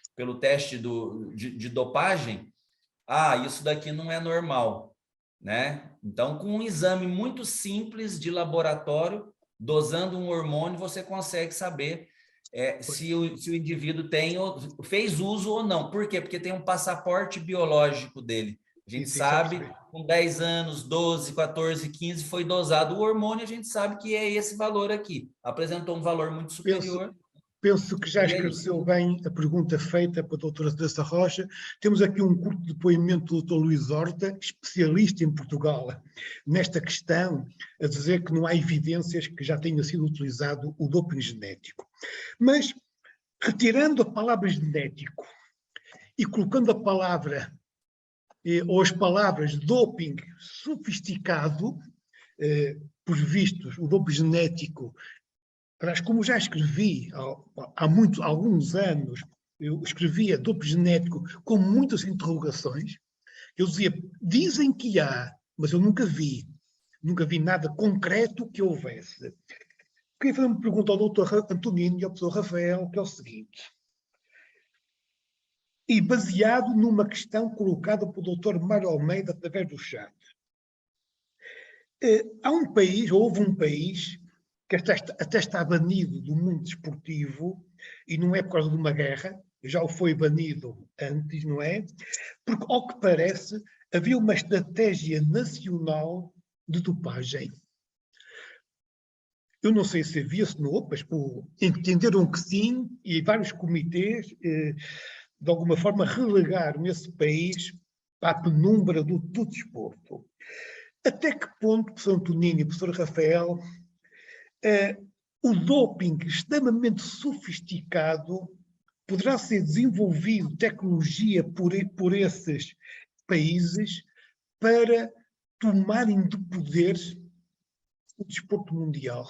de dopagem, isso daqui não é normal, né? Então, com um exame muito simples de laboratório, dosando um hormônio, você consegue saber se o indivíduo fez uso ou não. Por quê? Porque tem um passaporte biológico dele. A gente sabe, com 10 anos, 12, 14, 15, foi dosado o hormônio, a gente sabe que é esse valor aqui. Apresentou um valor muito superior. Penso que já esclareceu bem a pergunta feita pela doutora Cedessa Rocha. Temos aqui um curto depoimento do doutor Luís Horta, especialista em Portugal nesta questão, a dizer que não há evidências que já tenha sido utilizado o doping genético. Mas, retirando a palavra genético e colocando a palavra ou as palavras doping sofisticado, por vistos, o doping genético, como já escrevi há alguns anos, eu escrevia doping genético com muitas interrogações. Eu dizia, dizem que há, mas eu nunca vi nada concreto que houvesse. Queria fazer uma pergunta ao doutor Antonino e ao professor Rafael, que é o seguinte. E baseado numa questão colocada pelo doutor Mário Almeida através do chat. Houve um país que até está banido do mundo desportivo, e não é por causa de uma guerra, já o foi banido antes, não é? Porque, ao que parece, havia uma estratégia nacional de dopagem. Eu não sei se havia, se não, mas entenderam que sim, e vários comitês, de alguma forma, relegaram esse país para a penumbra do desporto. Até que ponto, professor Antonino e professor Rafael, o doping extremamente sofisticado poderá ser desenvolvido tecnologia por esses países para tomarem de poder o desporto mundial?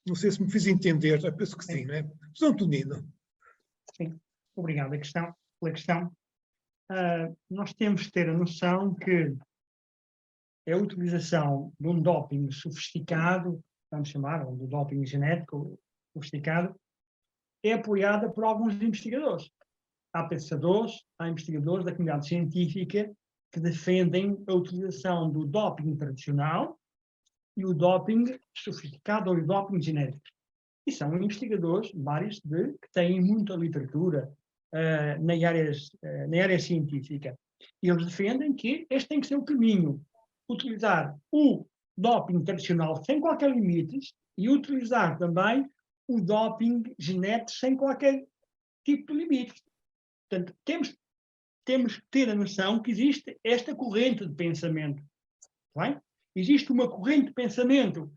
Não sei se me fiz entender, eu penso que sim, não é? Professor Antonino. Sim, obrigado pela questão. Nós temos de ter a noção que a utilização de um doping sofisticado, vamos chamar, ou do doping genético sofisticado, é apoiada por alguns investigadores. Há pensadores, há investigadores da comunidade científica que defendem a utilização do doping tradicional e o doping sofisticado ou o doping genético. E são investigadores, vários, que têm muita literatura na área científica. E eles defendem que este tem que ser o caminho. Utilizar o doping tradicional sem qualquer limites e utilizar também o doping genético sem qualquer tipo de limite. Portanto, temos que ter a noção que existe esta corrente de pensamento. Bem? Existe uma corrente de pensamento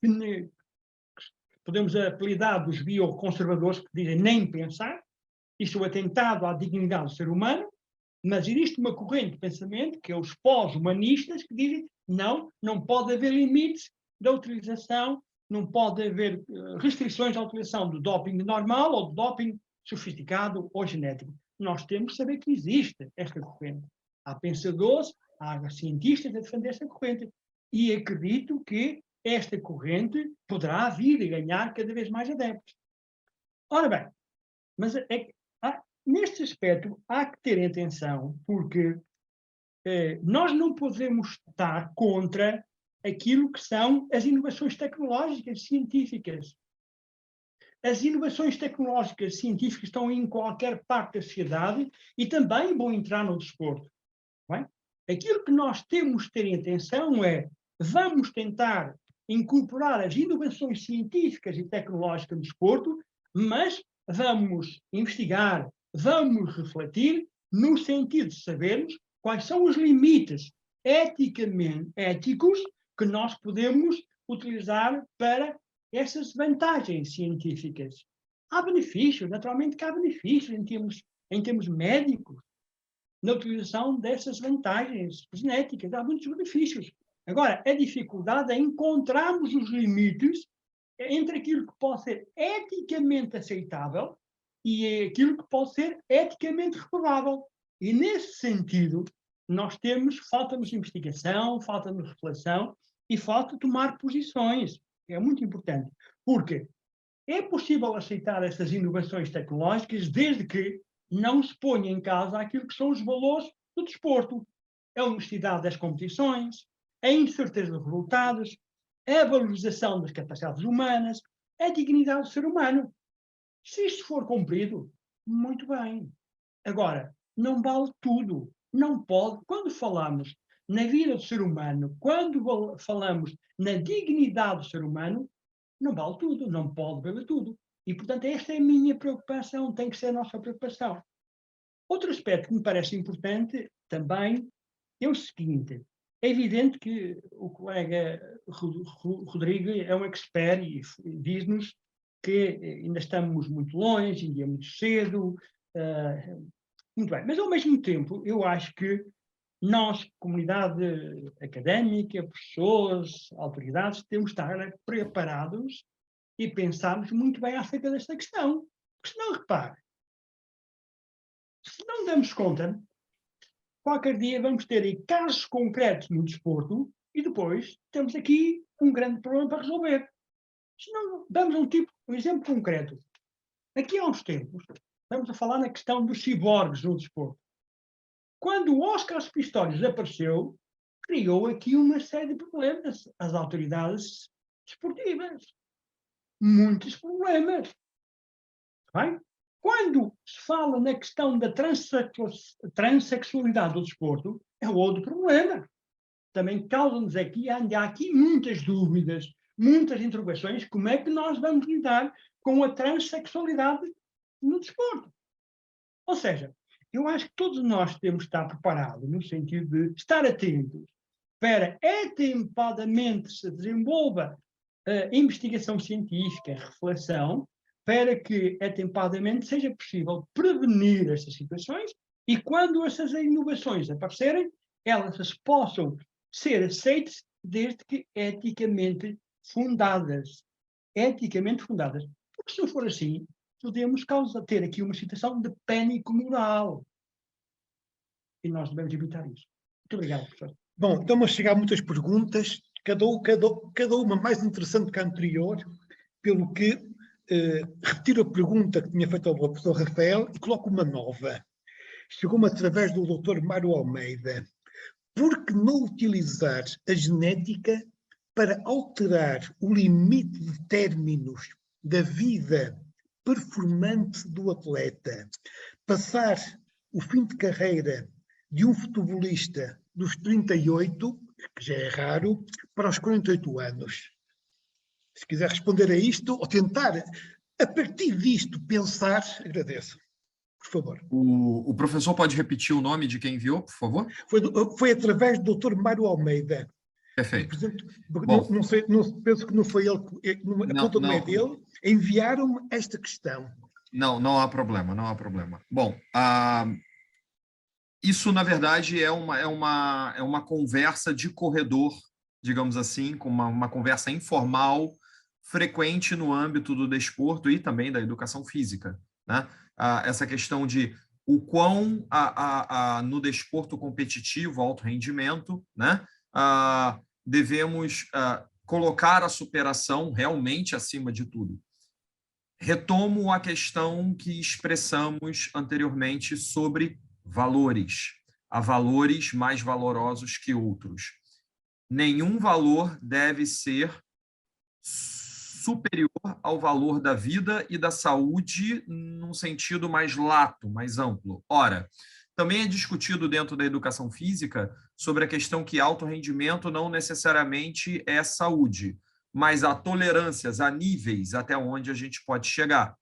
que podemos apelidar dos bioconservadores, que dizem nem pensar, isto é um atentado à dignidade do ser humano, mas existe uma corrente de pensamento, que é os pós-humanistas, que dizem não pode haver limites da utilização, não pode haver restrições à utilização do doping normal ou do doping sofisticado ou genético. Nós temos que saber que existe esta corrente. Há pensadores, há cientistas a defender esta corrente. E acredito que esta corrente poderá vir a ganhar cada vez mais adeptos. Ora bem, mas neste aspecto há que ter atenção, porque nós não podemos estar contra aquilo que são as inovações tecnológicas científicas. As inovações tecnológicas científicas estão em qualquer parte da sociedade e também vão entrar no desporto. Não é? Aquilo que nós temos de ter em atenção é, vamos tentar incorporar as inovações científicas e tecnológicas no desporto, mas vamos investigar, vamos refletir no sentido de sabermos quais são os limites éticos que nós podemos utilizar para essas vantagens científicas. Há benefícios, naturalmente que há benefícios em termos médicos, na utilização dessas vantagens genéticas, há muitos benefícios. Agora, a dificuldade é encontrarmos os limites entre aquilo que pode ser eticamente aceitável e aquilo que pode ser eticamente reprovável. E, nesse sentido, falta-nos investigação, falta-nos reflexão e falta tomar posições. É muito importante, porque é possível aceitar essas inovações tecnológicas desde que não se ponha em causa aquilo que são os valores do desporto. A honestidade das competições, a incerteza dos resultados, a valorização das capacidades humanas, a dignidade do ser humano. Se isto for cumprido, muito bem. Agora, não vale tudo. Não pode. Quando falamos na vida do ser humano, quando falamos na dignidade do ser humano, não vale tudo, não pode valer tudo. E, portanto, esta é a minha preocupação, tem que ser a nossa preocupação. Outro aspecto que me parece importante também é o seguinte: é evidente que o colega Rodrigo é um expert e diz-nos que ainda estamos muito longe, ainda é muito cedo, muito bem. Mas, ao mesmo tempo, eu acho que nós, comunidade académica, professores, autoridades, temos de estar preparados e pensarmos muito bem acerca desta questão. Porque senão, repare, se não damos conta, qualquer dia vamos ter aí casos concretos no desporto e depois temos aqui um grande problema para resolver. Se não damos um exemplo concreto. Aqui há uns tempos, estamos a falar na questão dos ciborgues no desporto. Quando o Oscar Pistorius apareceu, criou aqui uma série de problemas às autoridades desportivas. Muitos problemas. Bem? Quando se fala na questão da transexualidade do desporto, é outro problema. Também causa-nos aqui, há aqui muitas dúvidas, muitas interrogações, como é que nós vamos lidar com a transexualidade no desporto. Ou seja, eu acho que todos nós temos de estar preparados, no sentido de estar atentos para atempadamente se desenvolva a investigação científica, a reflexão, para que atempadamente seja possível prevenir estas situações e quando essas inovações aparecerem, elas possam ser aceitas desde que eticamente fundadas. Eticamente fundadas. Porque se não for assim, podemos ter aqui uma situação de pânico moral. E nós devemos evitar isso. Muito obrigado, professor. Bom, estão a chegar muitas perguntas, cada uma mais interessante que a anterior, pelo que retiro a pergunta que tinha feito ao professor Rafael e coloco uma nova. Chegou-me através do Dr. Mário Almeida. Por que não utilizar a genética para alterar o limite de términos da vida performante do atleta? Passar o fim de carreira de um futebolista dos 38, que já é raro, para os 48 anos. Se quiser responder a isto, ou tentar, a partir disto, pensar, agradeço. Por favor. O professor pode repetir o nome de quem enviou, por favor? Foi através do Dr. Mário Almeida. Perfeito. Não sei, penso que não foi ele, a conta não é dele, enviaram-me esta questão. Não há problema, não há problema. Bom, isso, na verdade, é uma conversa de corredor, digamos assim, com uma conversa informal, frequente no âmbito do desporto e também da educação física, né? Essa questão de o quão no desporto competitivo, alto rendimento, né? Devemos colocar a superação realmente acima de tudo. Retomo a questão que expressamos anteriormente sobre valores. Há valores mais valorosos que outros. nenhum valor deve ser superior ao valor da vida e da saúde num sentido mais lato, mais amplo. Ora, também é discutido dentro da educação física sobre a questão que alto rendimento não necessariamente é saúde, mas há tolerâncias, há níveis até onde a gente pode chegar.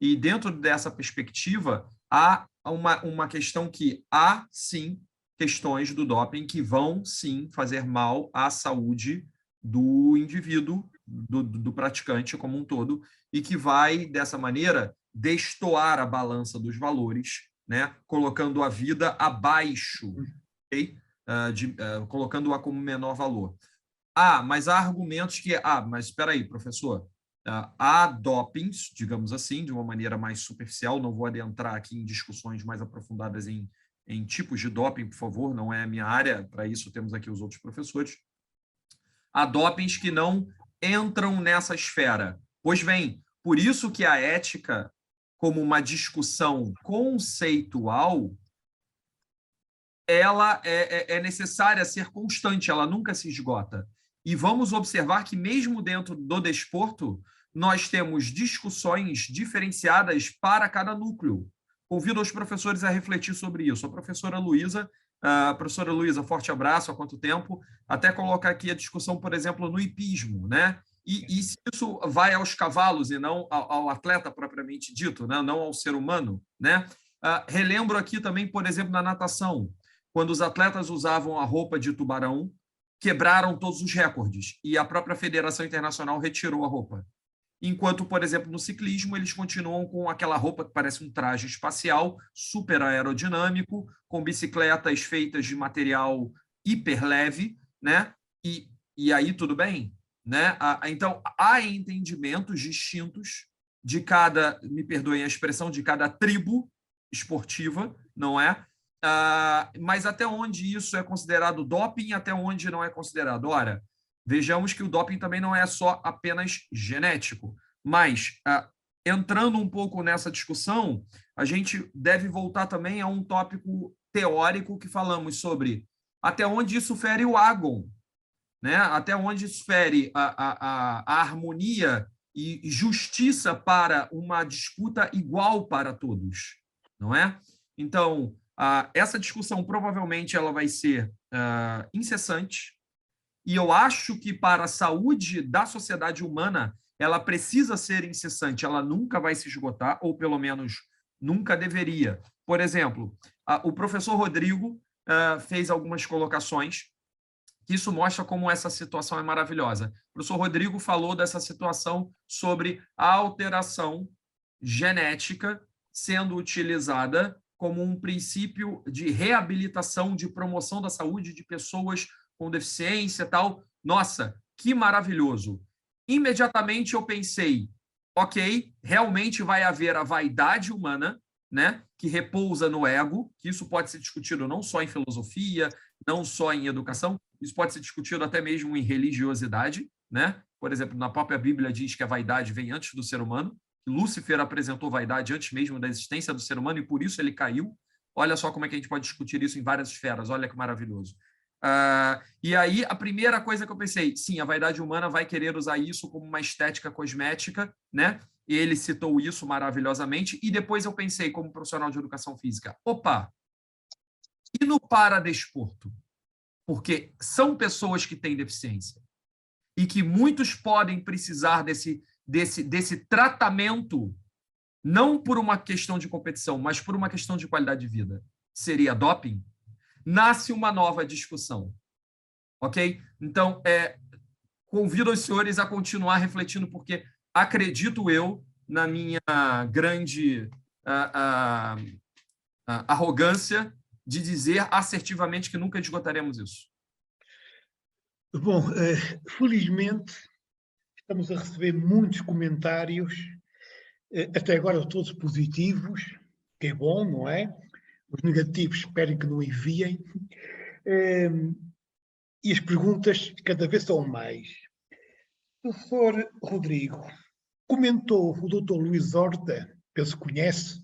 E dentro dessa perspectiva, há uma questão que há, sim, questões do doping que vão, sim, fazer mal à saúde do indivíduo, do praticante como um todo, e que vai, dessa maneira, destoar a balança dos valores, né? Colocando a vida abaixo, okay? Colocando-a como menor valor. Mas há argumentos que... mas espera aí, professor. Há dopings, digamos assim, de uma maneira mais superficial, não vou adentrar aqui em discussões mais aprofundadas em tipos de doping, por favor, não é a minha área, para isso temos aqui os outros professores. Há dopings que não entram nessa esfera. Pois bem, por isso que a ética, como uma discussão conceitual, ela é necessária ser constante, ela nunca se esgota. E vamos observar que, mesmo dentro do desporto, nós temos discussões diferenciadas para cada núcleo. Convido os professores a refletir sobre isso. A professora Luísa, forte abraço, há quanto tempo? Até colocar aqui a discussão, por exemplo, no hipismo, né? E se isso vai aos cavalos e não ao atleta propriamente dito, né? Não ao ser humano, né? Relembro aqui também, por exemplo, na natação, quando os atletas usavam a roupa de tubarão, quebraram todos os recordes e a própria Federação Internacional retirou a roupa. Enquanto, por exemplo, no ciclismo, eles continuam com aquela roupa que parece um traje espacial, super aerodinâmico, com bicicletas feitas de material hiper leve, né? E aí tudo bem, né? Então, há entendimentos distintos de cada, me perdoem a expressão, de cada tribo esportiva, não é? Mas até onde isso é considerado doping, até onde não é considerado? Ora, vejamos que o doping também não é só apenas genético, mas, entrando um pouco nessa discussão, a gente deve voltar também a um tópico teórico que falamos sobre até onde isso fere o agon, né? Até onde isso fere a harmonia e justiça para uma disputa igual para todos, não é? Então, essa discussão provavelmente ela vai ser incessante, e eu acho que para a saúde da sociedade humana ela precisa ser incessante, ela nunca vai se esgotar, ou pelo menos nunca deveria. Por exemplo, o professor Rodrigo fez algumas colocações que isso mostra como essa situação é maravilhosa. O professor Rodrigo falou dessa situação sobre a alteração genética sendo utilizada como um princípio de reabilitação, de promoção da saúde de pessoas com deficiência e tal. Nossa, que maravilhoso. Imediatamente eu pensei, ok, realmente vai haver a vaidade humana, né, que repousa no ego, que isso pode ser discutido não só em filosofia, não só em educação, isso pode ser discutido até mesmo em religiosidade, né? Por exemplo, na própria Bíblia diz que a vaidade vem antes do ser humano, que Lúcifer apresentou vaidade antes mesmo da existência do ser humano e por isso ele caiu. Olha só como é que a gente pode discutir isso em várias esferas, olha que maravilhoso. E aí, a primeira coisa que eu pensei, sim, a vaidade humana vai querer usar isso como uma estética cosmética, né? Ele citou isso maravilhosamente, e depois eu pensei, como profissional de educação física, opa, e no paradesporto? Porque são pessoas que têm deficiência e que muitos podem precisar desse tratamento, não por uma questão de competição, mas por uma questão de qualidade de vida. Seria doping? Nasce uma nova discussão, ok? Então, convido os senhores a continuar refletindo, porque acredito eu, na minha grande arrogância, de dizer assertivamente que nunca esgotaremos isso. Bom, felizmente estamos a receber muitos comentários, até agora todos positivos, que é bom, não é? Os negativos esperem que não enviem. E as perguntas cada vez são mais. Professor Rodrigo, comentou o Dr. Luís Horta, penso que conhece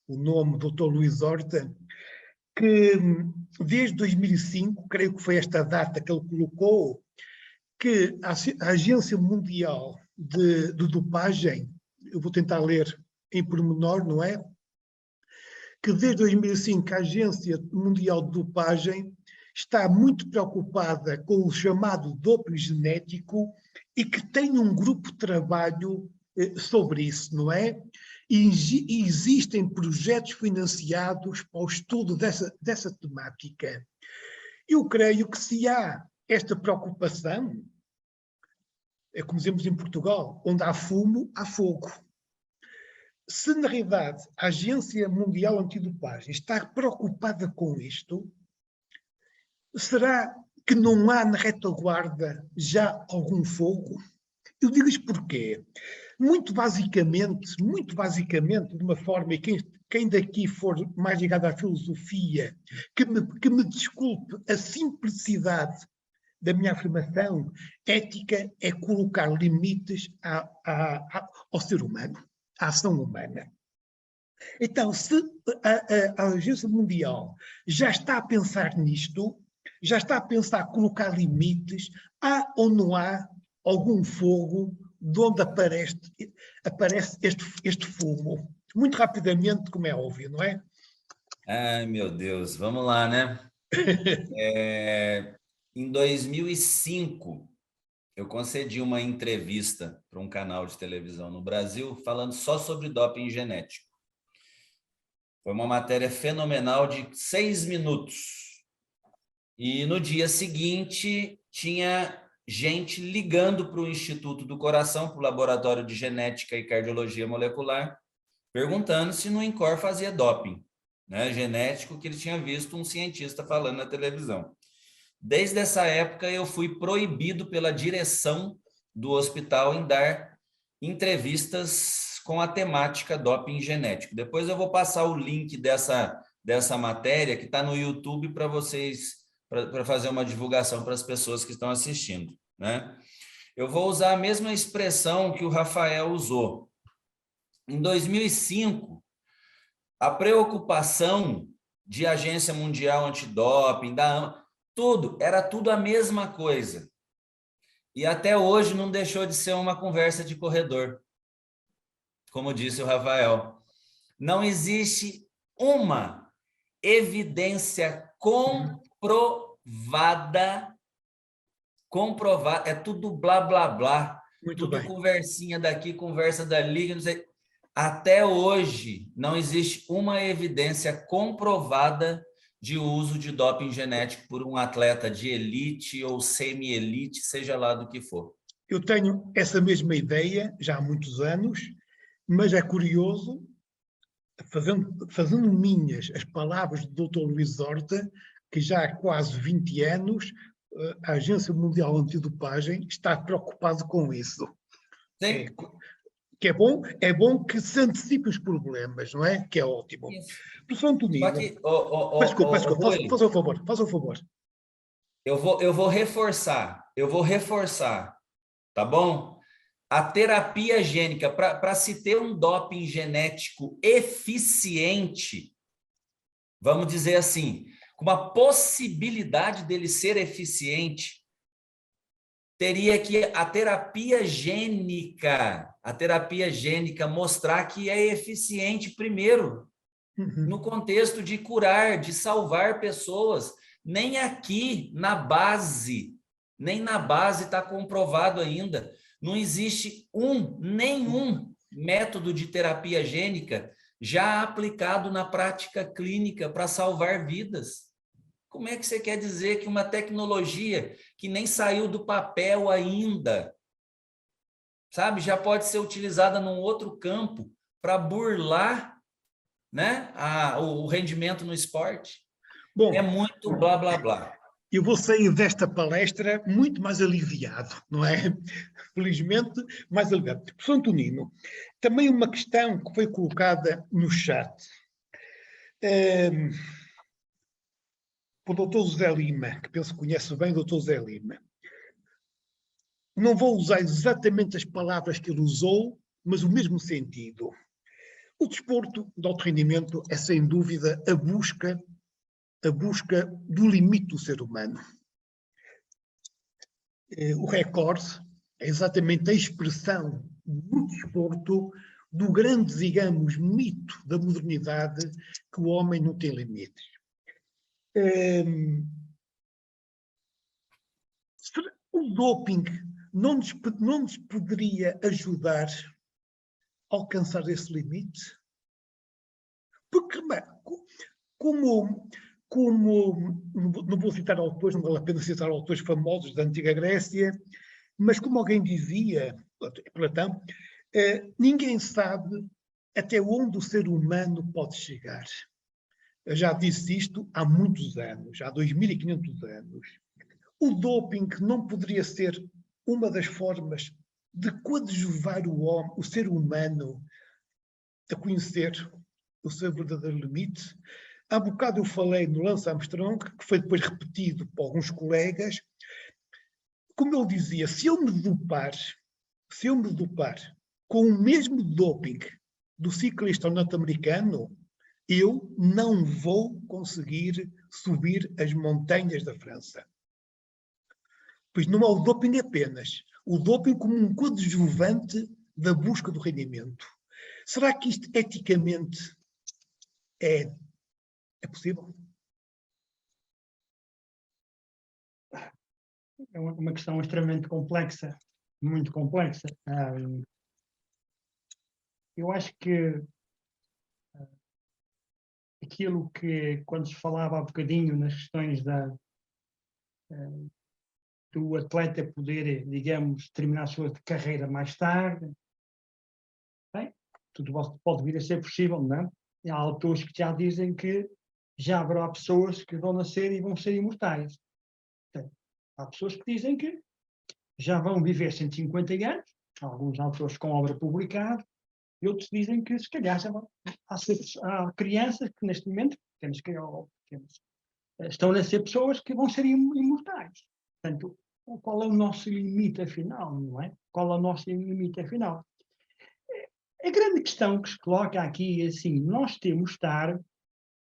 o nome Dr. Luís Horta, que desde 2005, creio que foi esta data que ele colocou, que a Agência Mundial de Dopagem, eu vou tentar ler em pormenor, não é? Que desde 2005 a Agência Mundial de Dopagem está muito preocupada com o chamado doping genético e que tem um grupo de trabalho sobre isso, não é? E existem projetos financiados para o estudo dessa temática. Eu creio que se há esta preocupação, é como dizemos em Portugal, onde há fumo, há fogo. Se, na realidade, a Agência Mundial Antidopagem está preocupada com isto, será que não há na retaguarda já algum fogo? Eu digo isto porquê? Muito basicamente, de uma forma, e quem daqui for mais ligado à filosofia, que me desculpe a simplicidade da minha afirmação, ética é colocar limites ao ser humano, à ação humana. Então, se a Agência Mundial já está a pensar nisto, já está a pensar colocar limites, há ou não há algum fogo de onde aparece este fumo? Muito rapidamente, como é óbvio, não é? Ai, meu Deus, vamos lá, né? Em 2005, eu concedi uma entrevista para um canal de televisão no Brasil falando só sobre doping genético. Foi uma matéria fenomenal de 6 minutos. E no dia seguinte, tinha gente ligando para o Instituto do Coração, para o Laboratório de Genética e Cardiologia Molecular, perguntando se no INCOR fazia doping, né, genético, que ele tinha visto um cientista falando na televisão. Desde essa época, eu fui proibido pela direção do hospital em dar entrevistas com a temática doping genético. Depois eu vou passar o link dessa matéria que está no YouTube para vocês, para fazer uma divulgação para as pessoas que estão assistindo, né? Eu vou usar a mesma expressão que o Rafael usou. Em 2005, a preocupação de Agência Mundial Antidoping, da AMA, era tudo a mesma coisa. E até hoje não deixou de ser uma conversa de corredor, como disse o Rafael. Não existe uma evidência comprovada, é tudo blá, blá, blá, Muito tudo bem. conversinha daqui, conversa dali, não sei. Até hoje não existe uma evidência comprovada de uso de doping genético por um atleta de elite ou semi-elite, seja lá do que for. Eu tenho essa mesma ideia já há muitos anos, mas é curioso, fazendo minhas as palavras do Dr. Luís Horta, que já há quase 20 anos a Agência Mundial Antidopagem está preocupada com isso. Sim. Que é bom que se antecipe os problemas, não é? Que é ótimo. Professor Antonino, Só que, desculpa, faça o favor. Eu vou reforçar, tá bom? A terapia gênica, para se ter um doping genético eficiente, vamos dizer assim, com uma possibilidade dele ser eficiente, teria que a terapia gênica mostrar que é eficiente primeiro, no contexto de curar, de salvar pessoas. Nem aqui, nem na base está comprovado ainda. Não existe nenhum método de terapia gênica já aplicado na prática clínica para salvar vidas. Como é que você quer dizer que uma tecnologia que nem saiu do papel ainda, sabe, já pode ser utilizada num outro campo para burlar, né, o rendimento no esporte? Bom, é muito blá, blá, blá. Eu vou sair desta palestra muito mais aliviado, não é? Felizmente, mais aliviado. Professor Antonino, também uma questão que foi colocada no chat por Dr. José Lima, que penso que conhece bem o Dr. José Lima. Não vou usar exatamente as palavras que ele usou, mas o mesmo sentido. O desporto de alto rendimento é, sem dúvida, a busca a busca do limite do ser humano. O recorde é exatamente a expressão no desporto do grande, digamos, mito da modernidade, que o homem não tem limites. O doping não nos poderia ajudar a alcançar esse limite? Porque, como não vou citar autores, não vale a pena citar autores famosos da antiga Grécia, mas como alguém dizia, Platão, ninguém sabe até onde o ser humano pode chegar. Eu já disse isto há muitos anos, há 2500 anos. O doping não poderia ser uma das formas de coadjuvar o ser humano a conhecer o seu verdadeiro limite. Há bocado eu falei no Lance Armstrong, que foi depois repetido por alguns colegas. Como ele dizia, se eu me dopar com o mesmo doping do ciclista norte-americano, eu não vou conseguir subir as montanhas da França. Pois não há o doping apenas. O doping como um coadjuvante da busca do rendimento. Será que isto eticamente é possível? É uma questão extremamente complexa, muito complexa. Eu acho que aquilo que, quando se falava há bocadinho nas questões do atleta poder, digamos, terminar a sua carreira mais tarde, bem, tudo pode vir a ser possível, não é? Há autores que já dizem que já haverá pessoas que vão nascer e vão ser imortais. Portanto, há pessoas que dizem que já vão viver 150 anos, alguns autores com obra publicada, e outros dizem que, se calhar, já vão. Há crianças que, neste momento, estão a nascer pessoas que vão ser imortais. Portanto, qual é o nosso limite, afinal, não é? Qual é o nosso limite, afinal? A grande questão que se coloca aqui é assim, nós temos de estar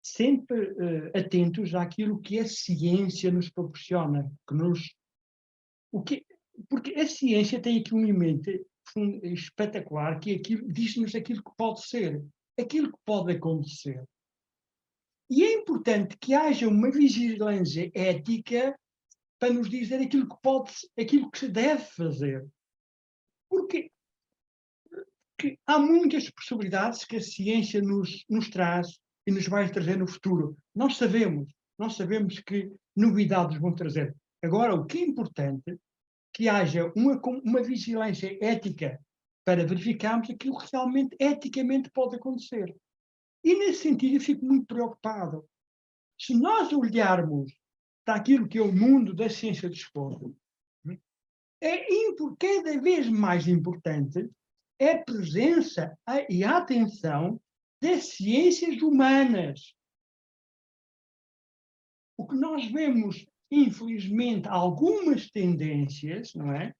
sempre atentos àquilo que a ciência nos proporciona, porque a ciência tem aqui um elemento espetacular, que é diz-nos aquilo que pode ser, aquilo que pode acontecer. E é importante que haja uma vigilância ética para nos dizer aquilo que se deve fazer. Porque há muitas possibilidades que a ciência nos traz e nos vai trazer no futuro. Nós sabemos que novidades vão trazer. Agora, o que é importante que haja uma vigilância ética para verificarmos aquilo que realmente eticamente pode acontecer. E, nesse sentido, eu fico muito preocupado. Se nós olharmos para aquilo que é o mundo da ciência do desporto, cada vez mais importante é a presença e a atenção das ciências humanas. O que nós vemos, infelizmente, algumas tendências, não é?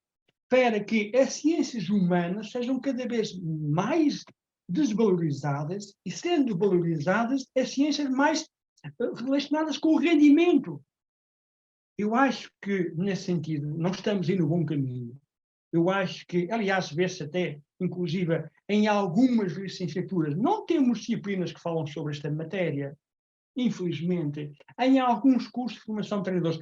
Para que as ciências humanas sejam cada vez mais desvalorizadas e, sendo valorizadas, as ciências mais relacionadas com o rendimento. Eu acho que, nesse sentido, não estamos indo no bom caminho. Eu acho que, aliás, vê-se até, inclusive, em algumas licenciaturas, não temos disciplinas que falam sobre esta matéria, infelizmente. Em alguns cursos de formação de treinadores,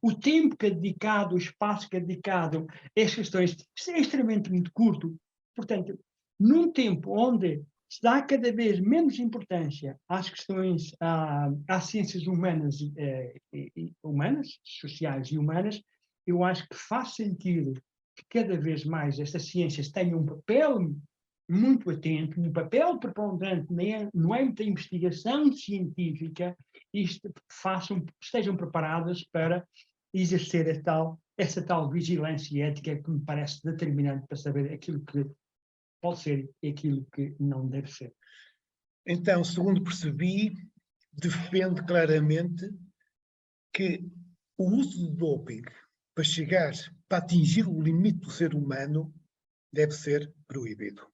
o tempo que é dedicado, o espaço que é dedicado a estas questões, é extremamente muito curto. Portanto, num tempo onde se dá cada vez menos importância às questões, às ciências humanas, sociais e humanas, eu acho que faz sentido que cada vez mais estas ciências tenham um papel muito atento, um papel preponderante no âmbito da investigação científica, e estejam preparadas para exercer essa tal vigilância ética que me parece determinante para saber aquilo que pode ser e aquilo que não deve ser. Então, segundo percebi, defende claramente que o uso do doping para atingir o limite do ser humano deve ser proibido.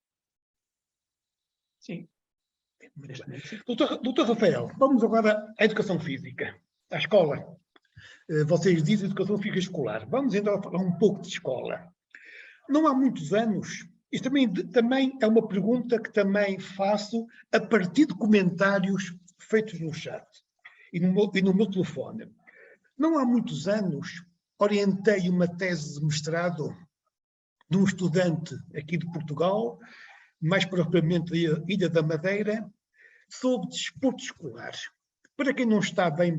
Sim. neste município. Doutor Rafael, vamos agora à educação física, à escola. Vocês dizem educação física escolar. Vamos então falar um pouco de escola. Não há muitos anos, isto também é uma pergunta que também faço a partir de comentários feitos no chat e no meu telefone. Não há muitos anos, orientei uma tese de mestrado de um estudante aqui de Portugal, mais propriamente da Ilha da Madeira, sobre desporto escolar. Para quem não está bem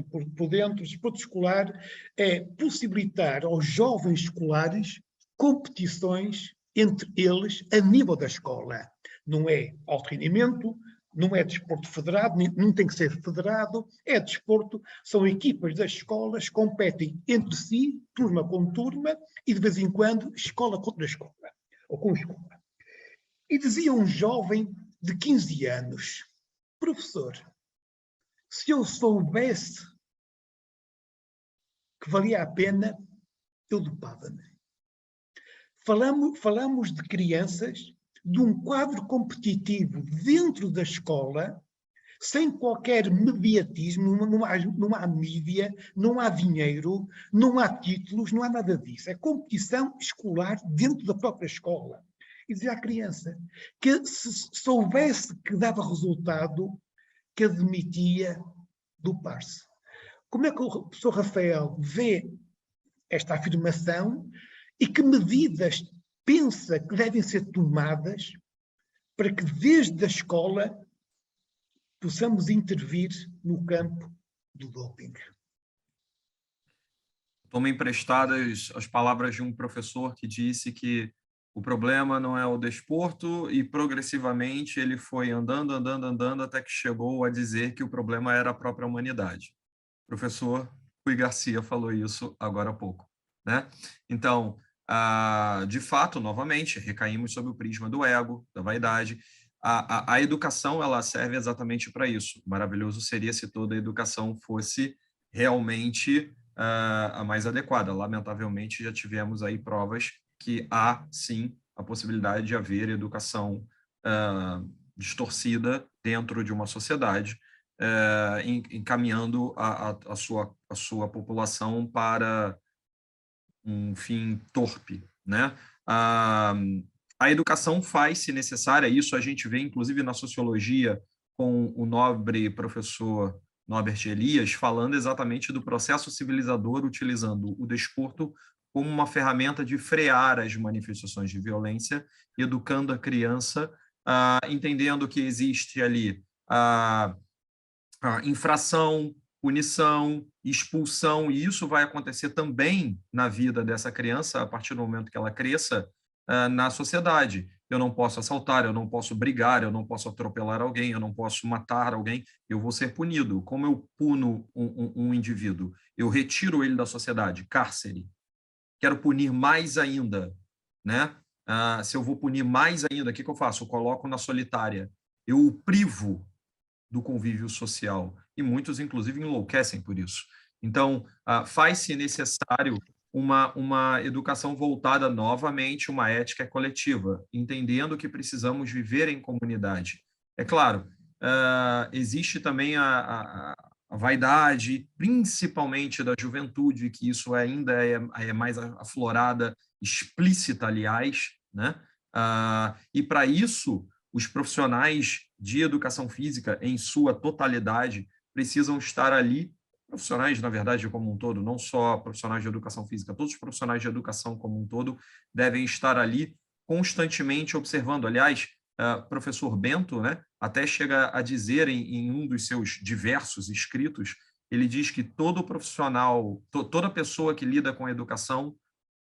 por dentro, o desporto escolar é possibilitar aos jovens escolares competições entre eles a nível da escola. Não é alto rendimento, não é desporto federado, não tem que ser federado, é desporto, são equipas das escolas, competem entre si, turma com turma, e de vez em quando escola contra escola, ou com escola. E dizia um jovem de 15 anos, professor, se eu soubesse que valia a pena, eu dopava-me. Falamos de crianças, de um quadro competitivo dentro da escola, sem qualquer mediatismo, não há mídia, não há dinheiro, não há títulos, não há nada disso. É competição escolar dentro da própria escola. E dizia à criança que se soubesse que dava resultado, que admitia dopar-se. Como é que o professor Rafael vê esta afirmação e que medidas pensa que devem ser tomadas para que desde a escola possamos intervir no campo do doping? Tomo emprestadas as palavras de um professor que disse que o problema não é o desporto e progressivamente ele foi andando até que chegou a dizer que o problema era a própria humanidade. O professor Rui Garcia falou isso agora há pouco, né? Então, de fato, novamente, recaímos sobre o prisma do ego, da vaidade. A educação, ela serve exatamente para isso. Maravilhoso seria se toda a educação fosse realmente a mais adequada. Lamentavelmente, já tivemos aí provas que há, sim, a possibilidade de haver educação distorcida dentro de uma sociedade, encaminhando a sua população para um fim torpe, né? A educação faz, se necessária, isso a gente vê, inclusive, na sociologia, com o nobre professor Norbert Elias, falando exatamente do processo civilizador, utilizando o desporto como uma ferramenta de frear as manifestações de violência, educando a criança, entendendo que existe ali infração, punição, expulsão, e isso vai acontecer também na vida dessa criança a partir do momento que ela cresça na sociedade. Eu não posso assaltar, eu não posso brigar, eu não posso atropelar alguém, eu não posso matar alguém, eu vou ser punido. Como eu puno um indivíduo? Eu retiro ele da sociedade, cárcere. Quero punir mais ainda, né? Se eu vou punir mais ainda, o que eu faço? Eu coloco na solitária. Eu o privo do convívio social, e muitos, inclusive, enlouquecem por isso. Então, faz-se necessário uma educação voltada novamente, uma ética coletiva, entendendo que precisamos viver em comunidade. É claro, existe também a vaidade, principalmente da juventude, que isso ainda é mais aflorada, explícita, aliás, né? E para isso, os profissionais de educação física, em sua totalidade, precisam estar ali, profissionais, na verdade, como um todo, não só profissionais de educação física, todos os profissionais de educação como um todo devem estar ali constantemente observando. Aliás, professor Bento, né, até chega a dizer em um dos seus diversos escritos, ele diz que todo profissional, toda pessoa que lida com a educação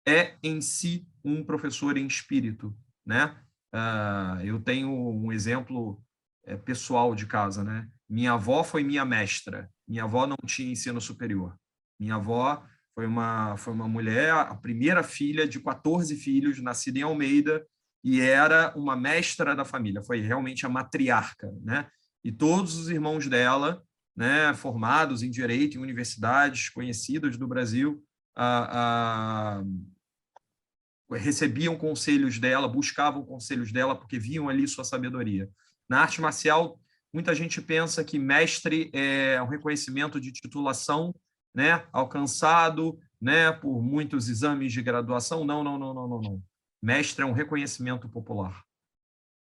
é em si um professor em espírito, né? Eu tenho um exemplo pessoal de casa, né? Minha avó foi minha mestra. Minha avó não tinha ensino superior. Minha avó foi uma mulher, a primeira filha de 14 filhos, nascida em Almeida, e era uma mestra da família. Foi realmente a matriarca, né? E todos os irmãos dela, né, formados em direito, em universidades conhecidas do Brasil, recebiam conselhos dela, buscavam conselhos dela, porque viam ali sua sabedoria. Na arte marcial, muita gente pensa que mestre é um reconhecimento de titulação, né, alcançado, né, por muitos exames de graduação. Não, não, não, não, não, não. Mestre é um reconhecimento popular,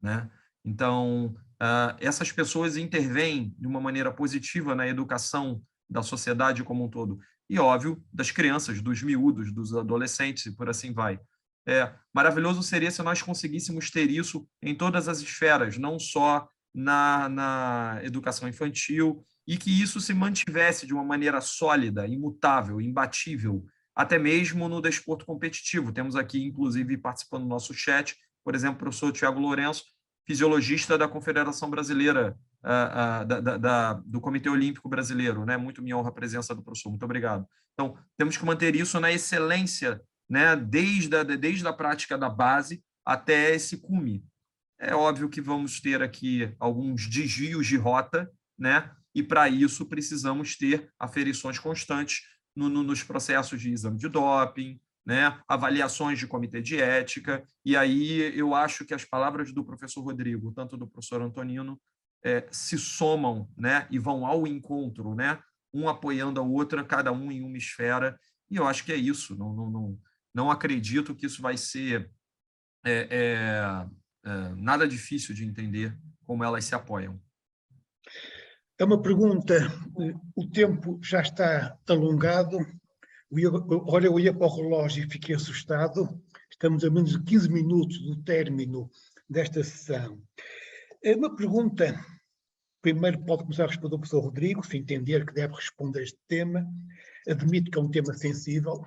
né? Então, essas pessoas intervêm de uma maneira positiva na educação da sociedade como um todo. E, óbvio, das crianças, dos miúdos, dos adolescentes e por assim vai. Maravilhoso seria se nós conseguíssemos ter isso em todas as esferas, não só na educação infantil, e que isso se mantivesse de uma maneira sólida, imutável, imbatível, até mesmo no desporto competitivo. Temos aqui, inclusive, participando do nosso chat, por exemplo, o professor Tiago Lourenço, fisiologista da Confederação Brasileira, do Comitê Olímpico Brasileiro, né? Muito me honra a presença do professor, muito obrigado. Então, temos que manter isso na excelência, né? Desde a prática da base até esse cume. É óbvio que vamos ter aqui alguns desvios de rota, né? E para isso precisamos ter aferições constantes nos processos de exame de doping, né? Avaliações de comitê de ética, e aí eu acho que as palavras do professor Rodrigo, tanto do professor Antonino, se somam, né? E vão ao encontro, né? Um apoiando a outra, cada um em uma esfera, e eu acho que é isso. Não acredito que isso vai ser nada difícil de entender como elas se apoiam. É uma pergunta, o tempo já está alongado. Olha, eu ia para o relógio e fiquei assustado. Estamos a menos de 15 minutos do término desta sessão. É uma pergunta, primeiro pode começar a responder o professor Rodrigo, se entender que deve responder a este tema. Admito que é um tema sensível.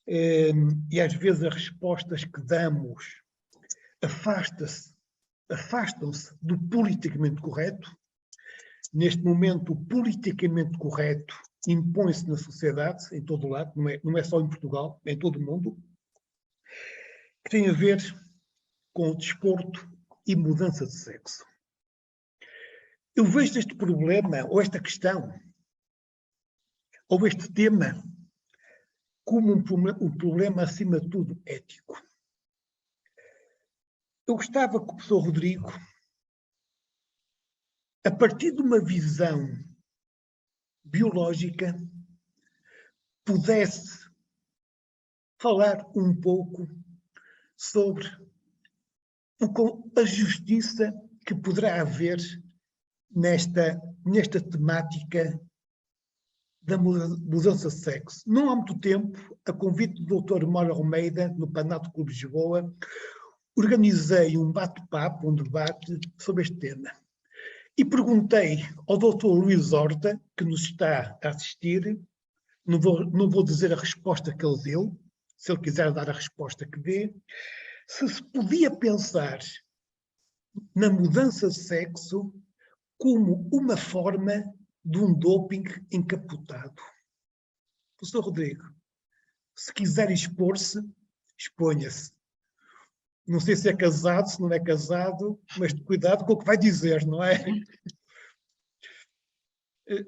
E às vezes as respostas que damos afastam-se do politicamente correto. Neste momento, o politicamente correto impõe-se na sociedade, em todo o lado, não é só em Portugal, é em todo o mundo, que tem a ver com o desporto e mudança de sexo. Eu vejo este problema, ou esta questão, ou este tema, como um problema, acima de tudo, ético. Eu gostava que o professor Rodrigo, a partir de uma visão biológica, pudesse falar um pouco sobre a justiça que poderá haver nesta temática da mudança de sexo. Não há muito tempo, a convite do Dr. Mário Almeida, no Panato Clube de Lisboa, organizei um bate-papo, um debate sobre este tema. E perguntei ao Dr. Luís Horta, que nos está a assistir, não vou dizer a resposta que ele deu, se ele quiser dar a resposta que dê, se podia pensar na mudança de sexo como uma forma de um doping encapotado. Professor Rodrigo, se quiser expor-se, exponha-se. Não sei se é casado, se não é casado, mas cuidado com o que vai dizer, não é?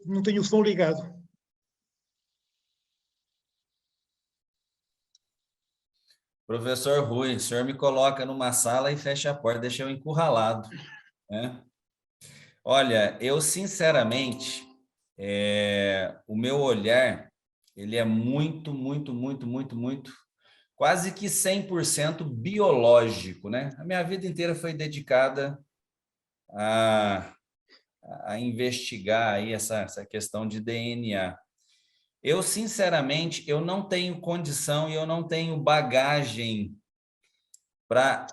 Não tenho o som ligado. Professor Rui, o senhor me coloca numa sala e fecha a porta, deixa eu encurralado, né? Olha, eu sinceramente, o meu olhar, ele é muito, quase que 100% biológico, né? A minha vida inteira foi dedicada a investigar aí essa questão de DNA. Eu, sinceramente, eu não tenho condição e eu não tenho bagagem para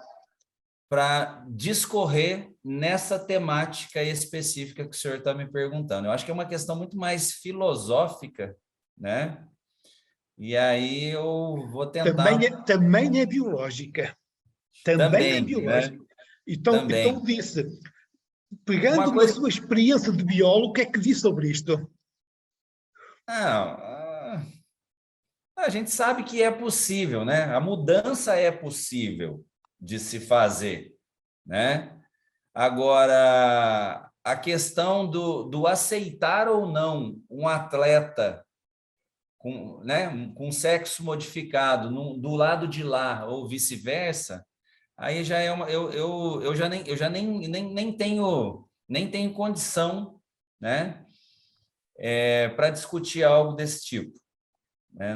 discorrer nessa temática específica que o senhor está me perguntando. Eu acho que é uma questão muito mais filosófica, né? E aí eu vou tentar... Também é biológica. Também é biológica. Né? Então disse, pegando na sua experiência de biólogo, o que é que diz sobre isto? Não, a gente sabe que é possível, né? A mudança é possível de se fazer, né? Agora, a questão do aceitar ou não um atleta com sexo modificado do lado de lá ou vice-versa, aí já é eu já nem tenho condição, né, para discutir algo desse tipo.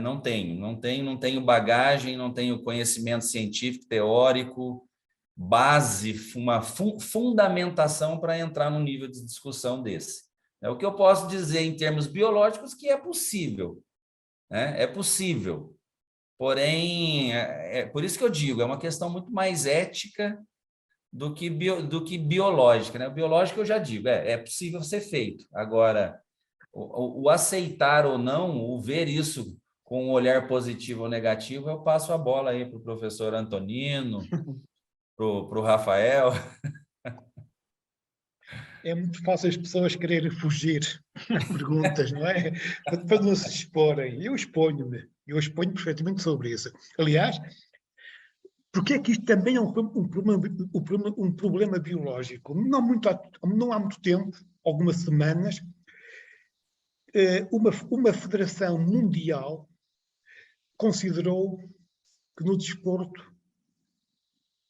Não tenho bagagem, não tenho conhecimento científico, teórico, base, uma fundamentação para entrar num nível de discussão desse. O que eu posso dizer em termos biológicos que é possível, né? É possível. Porém, por isso que eu digo, é uma questão muito mais ética do que biológica, né? O biológico eu já digo, é possível ser feito. Agora, o aceitar ou não, o ver isso com um olhar positivo ou negativo, eu passo a bola aí para o professor Antonino, para o Rafael. É muito fácil as pessoas quererem fugir a perguntas, não é? Para não se exporem. Eu exponho perfeitamente sobre isso. Aliás, porque é que isto também é um problema biológico? Não há muito tempo, algumas semanas, uma federação mundial considerou que no desporto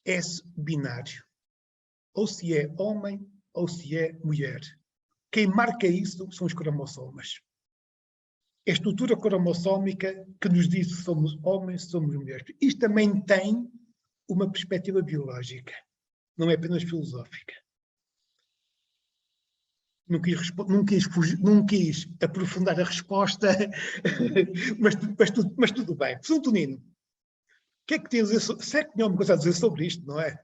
é binário. Ou se é homem ou se é mulher. Quem marca isso são os cromossomas. É a estrutura cromossómica que nos diz se somos homens, se somos mulheres. Isto também tem uma perspectiva biológica, não é apenas filosófica. Não quis aprofundar a resposta, mas tudo bem. Professor Tonino, o que é que tem a dizer? Se é que tinha alguma coisa a dizer sobre isto, não é?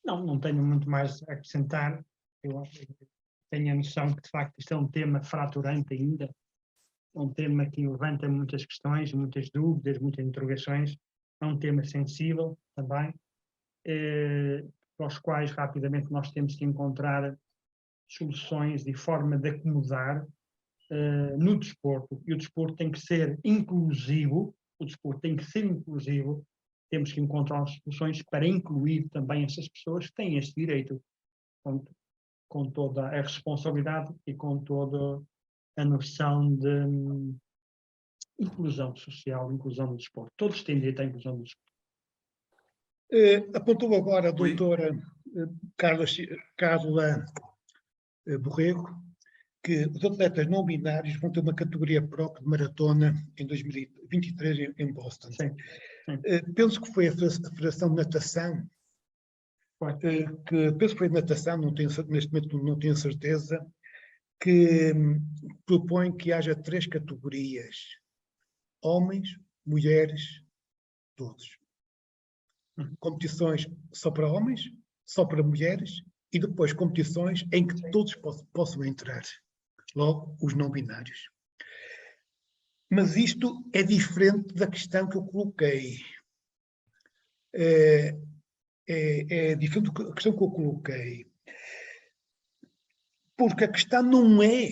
Não tenho muito mais a acrescentar. Eu tenho a noção que, de facto, isto é um tema fraturante ainda, um tema que levanta muitas questões, muitas dúvidas, muitas interrogações. É um tema sensível também, para os quais rapidamente nós temos que encontrar soluções e forma de acomodar no desporto. E o desporto tem que ser inclusivo, temos que encontrar soluções para incluir também essas pessoas que têm este direito, com toda a responsabilidade e com toda a noção de inclusão social, inclusão do desporto. Todos têm direito à inclusão do desporto. Apontou agora a doutora Carla Borrego que os atletas não binários vão ter uma categoria própria de maratona em 2023 em Boston. Sim. Penso que foi a Federação de Natação, penso que foi a natação, neste momento não tenho certeza, que propõe que haja 3 categorias: homens, mulheres, todos. Competições só para homens, só para mulheres, e depois competições em que todos possam entrar. Logo, os não binários. Mas isto é diferente da questão que eu coloquei. É diferente da questão que eu coloquei. Porque a questão não é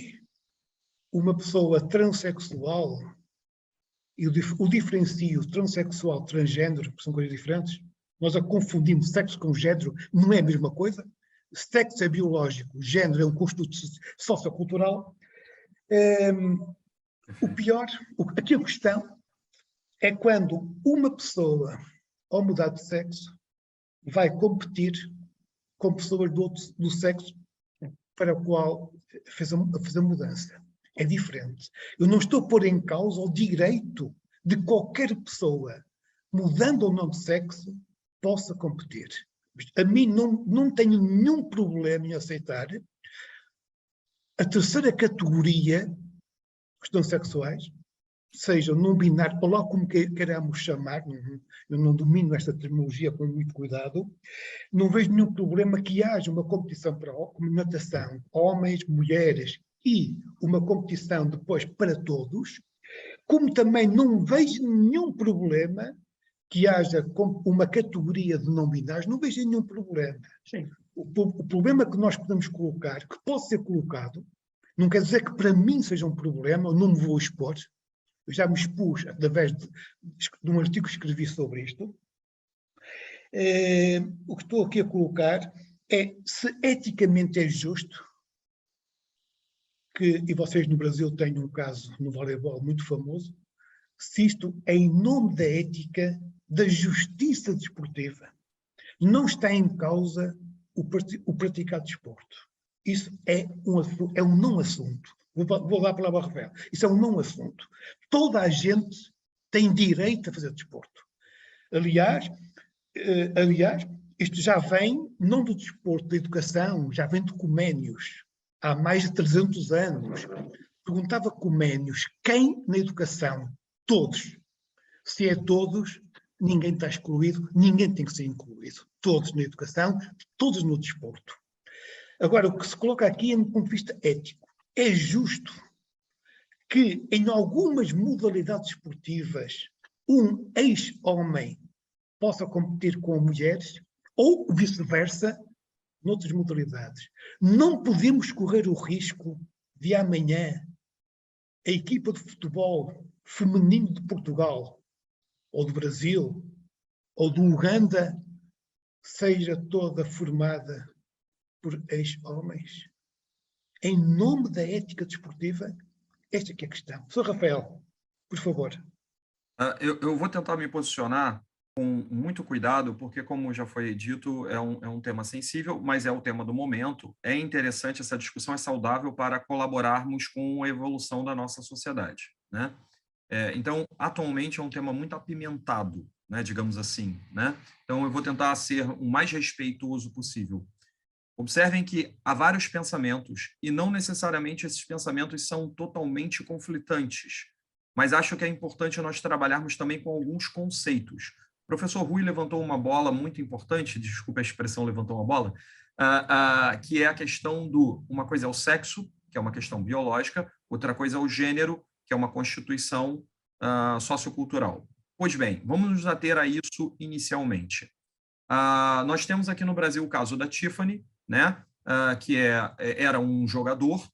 uma pessoa transexual, e o diferencio transexual, transgênero, que são coisas diferentes. Nós a confundimos sexo com género, não é a mesma coisa. Sexo é biológico, género é um construto sociocultural. O pior, aqui a questão é quando uma pessoa, ao mudar de sexo, vai competir com pessoas do sexo para o qual fez a mudança. É diferente. Eu não estou a pôr em causa o direito de qualquer pessoa, mudando ou não de sexo, possa competir. A mim não tenho nenhum problema em aceitar a terceira categoria, os transexuais, sejam não binários, ou lá como queremos chamar, eu não domino esta terminologia com muito cuidado, não vejo nenhum problema que haja uma competição como natação, homens, mulheres, e uma competição depois para todos, como também não vejo nenhum problema que haja uma categoria de não binários, não vejo nenhum problema. Sim. O problema que nós podemos colocar, que pode ser colocado, não quer dizer que para mim seja um problema, eu não me vou expor, eu já me expus através de um artigo que escrevi sobre isto. O que estou aqui a colocar é se eticamente é justo e vocês no Brasil têm um caso no voleibol muito famoso, se isto é em nome da ética, da justiça desportiva. Não está em causa o praticar desporto. Isso é um não assunto. Vou dar a palavra ao Rafael. Isso é um não assunto. Toda a gente tem direito a fazer desporto. Aliás, isto já vem, não do desporto, da educação, já vem de Coménios, há mais de 300 anos. Perguntava Coménios, quem na educação? Todos. Se é todos, ninguém está excluído, ninguém tem que ser incluído. Todos na educação, todos no desporto. Agora, o que se coloca aqui é do ponto de vista ético. É justo que em algumas modalidades esportivas um ex-homem possa competir com mulheres ou vice-versa noutras modalidades. Não podemos correr o risco de amanhã a equipa de futebol feminino de Portugal ou do Brasil ou do Uganda seja toda formada por ex-homens. Em nome da ética desportiva, esta é que é a questão. Sr. Rafael, por favor. Eu vou tentar me posicionar com muito cuidado, porque, como já foi dito, é um tema sensível, mas é o tema do momento. É interessante, essa discussão é saudável para colaborarmos com a evolução da nossa sociedade, né? Então, atualmente, é um tema muito apimentado, né, digamos assim, né? Então, eu vou tentar ser o mais respeitoso possível. Observem que há vários pensamentos, e não necessariamente esses pensamentos são totalmente conflitantes, mas acho que é importante nós trabalharmos também com alguns conceitos. O professor Rui levantou uma bola muito importante, desculpa a expressão levantou uma bola, que é a questão uma coisa é o sexo, que é uma questão biológica, outra coisa é o gênero, que é uma constituição sociocultural. Pois bem, vamos nos ater a isso inicialmente. Nós temos aqui no Brasil o caso da Tiffany, né? Que era um jogador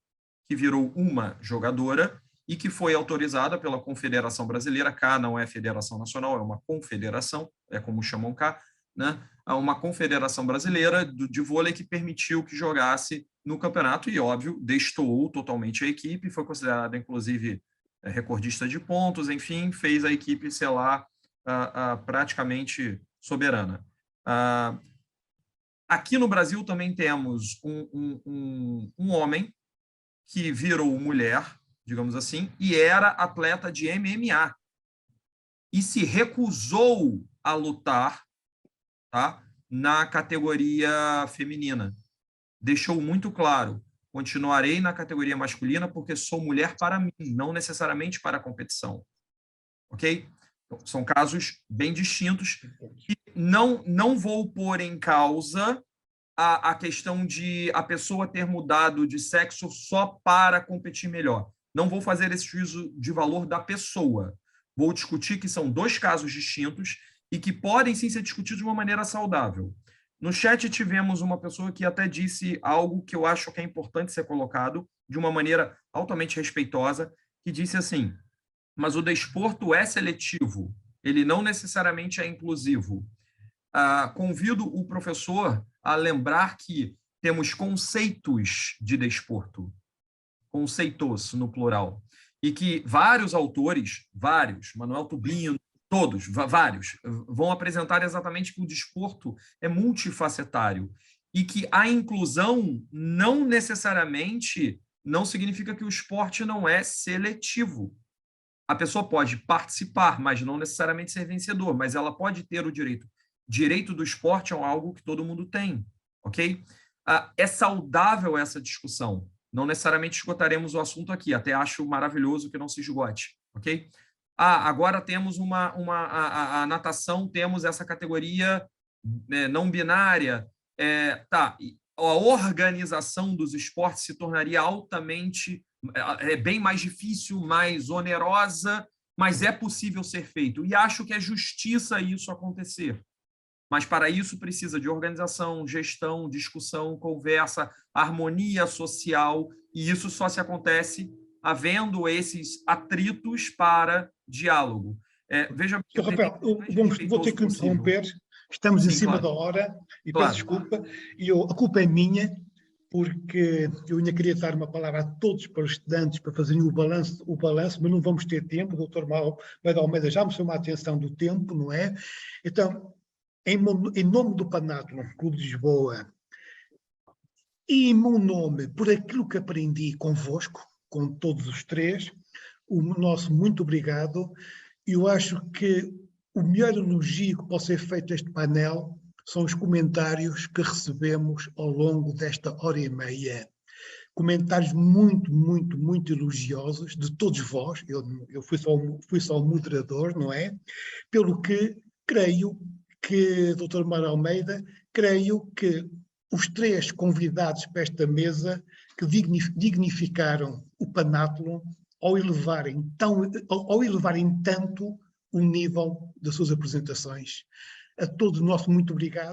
que virou uma jogadora e que foi autorizada pela Confederação Brasileira. Cá não é Federação Nacional, é uma confederação, é como chamam cá, né? Uma confederação brasileira de vôlei que permitiu que jogasse no campeonato e, óbvio, destoou totalmente a equipe, foi considerada, inclusive, recordista de pontos, enfim, fez a equipe ser lá praticamente soberana. Aqui no Brasil também temos um homem que virou mulher, digamos assim, e era atleta de MMA e se recusou a lutar, tá, na categoria feminina. Deixou muito claro, continuarei na categoria masculina porque sou mulher para mim, não necessariamente para a competição. Ok? Então, são casos bem distintos que não vou pôr em causa a questão de a pessoa ter mudado de sexo só para competir melhor. Não vou fazer esse juízo de valor da pessoa. Vou discutir que são dois casos distintos e que podem sim ser discutidos de uma maneira saudável. No chat tivemos uma pessoa que até disse algo que eu acho que é importante ser colocado de uma maneira altamente respeitosa, que disse assim: mas o desporto é seletivo, ele não necessariamente é inclusivo. Convido o professor a lembrar que temos conceitos de desporto, conceitos no plural, e que vários autores, Manuel Tubino, todos, vários, vão apresentar exatamente que o desporto é multifacetário e que a inclusão não necessariamente não significa que o esporte não é seletivo. A pessoa pode participar, mas não necessariamente ser vencedor, mas ela pode ter o direito. Direito do esporte é algo que todo mundo tem, ok? É saudável essa discussão. Não necessariamente esgotaremos o assunto aqui, até acho maravilhoso que não se esgote, ok? Agora temos a natação, temos essa categoria não binária. A organização dos esportes se tornaria altamente, bem mais difícil, mais onerosa, mas é possível ser feito. E acho que é justiça isso acontecer. Mas para isso precisa de organização, gestão, discussão, conversa, harmonia social, e isso só se acontece havendo esses atritos para diálogo. Veja, Rafael, vou ter que interromper, estamos em cima da hora, e peço desculpa, e a culpa é minha, porque eu ainda queria dar uma palavra a todos para os estudantes para fazerem o balanço, mas não vamos ter tempo. O doutor Almeida Almeida já me chamou a atenção do tempo, não é? Então, em nome do Panátulo Clube de Lisboa e em meu nome, por aquilo que aprendi convosco, com todos os três, o nosso muito obrigado. Eu acho que o melhor elogio que pode ser feito a este painel são os comentários que recebemos ao longo desta hora e meia. Comentários muito, muito, muito elogiosos de todos vós. Eu fui só o moderador, não é? Pelo que creio que, Dr. Mário Almeida, creio que os três convidados para esta mesa que dignificaram o Panátulo ao elevarem tanto o nível das suas apresentações. A todos, nosso muito obrigado.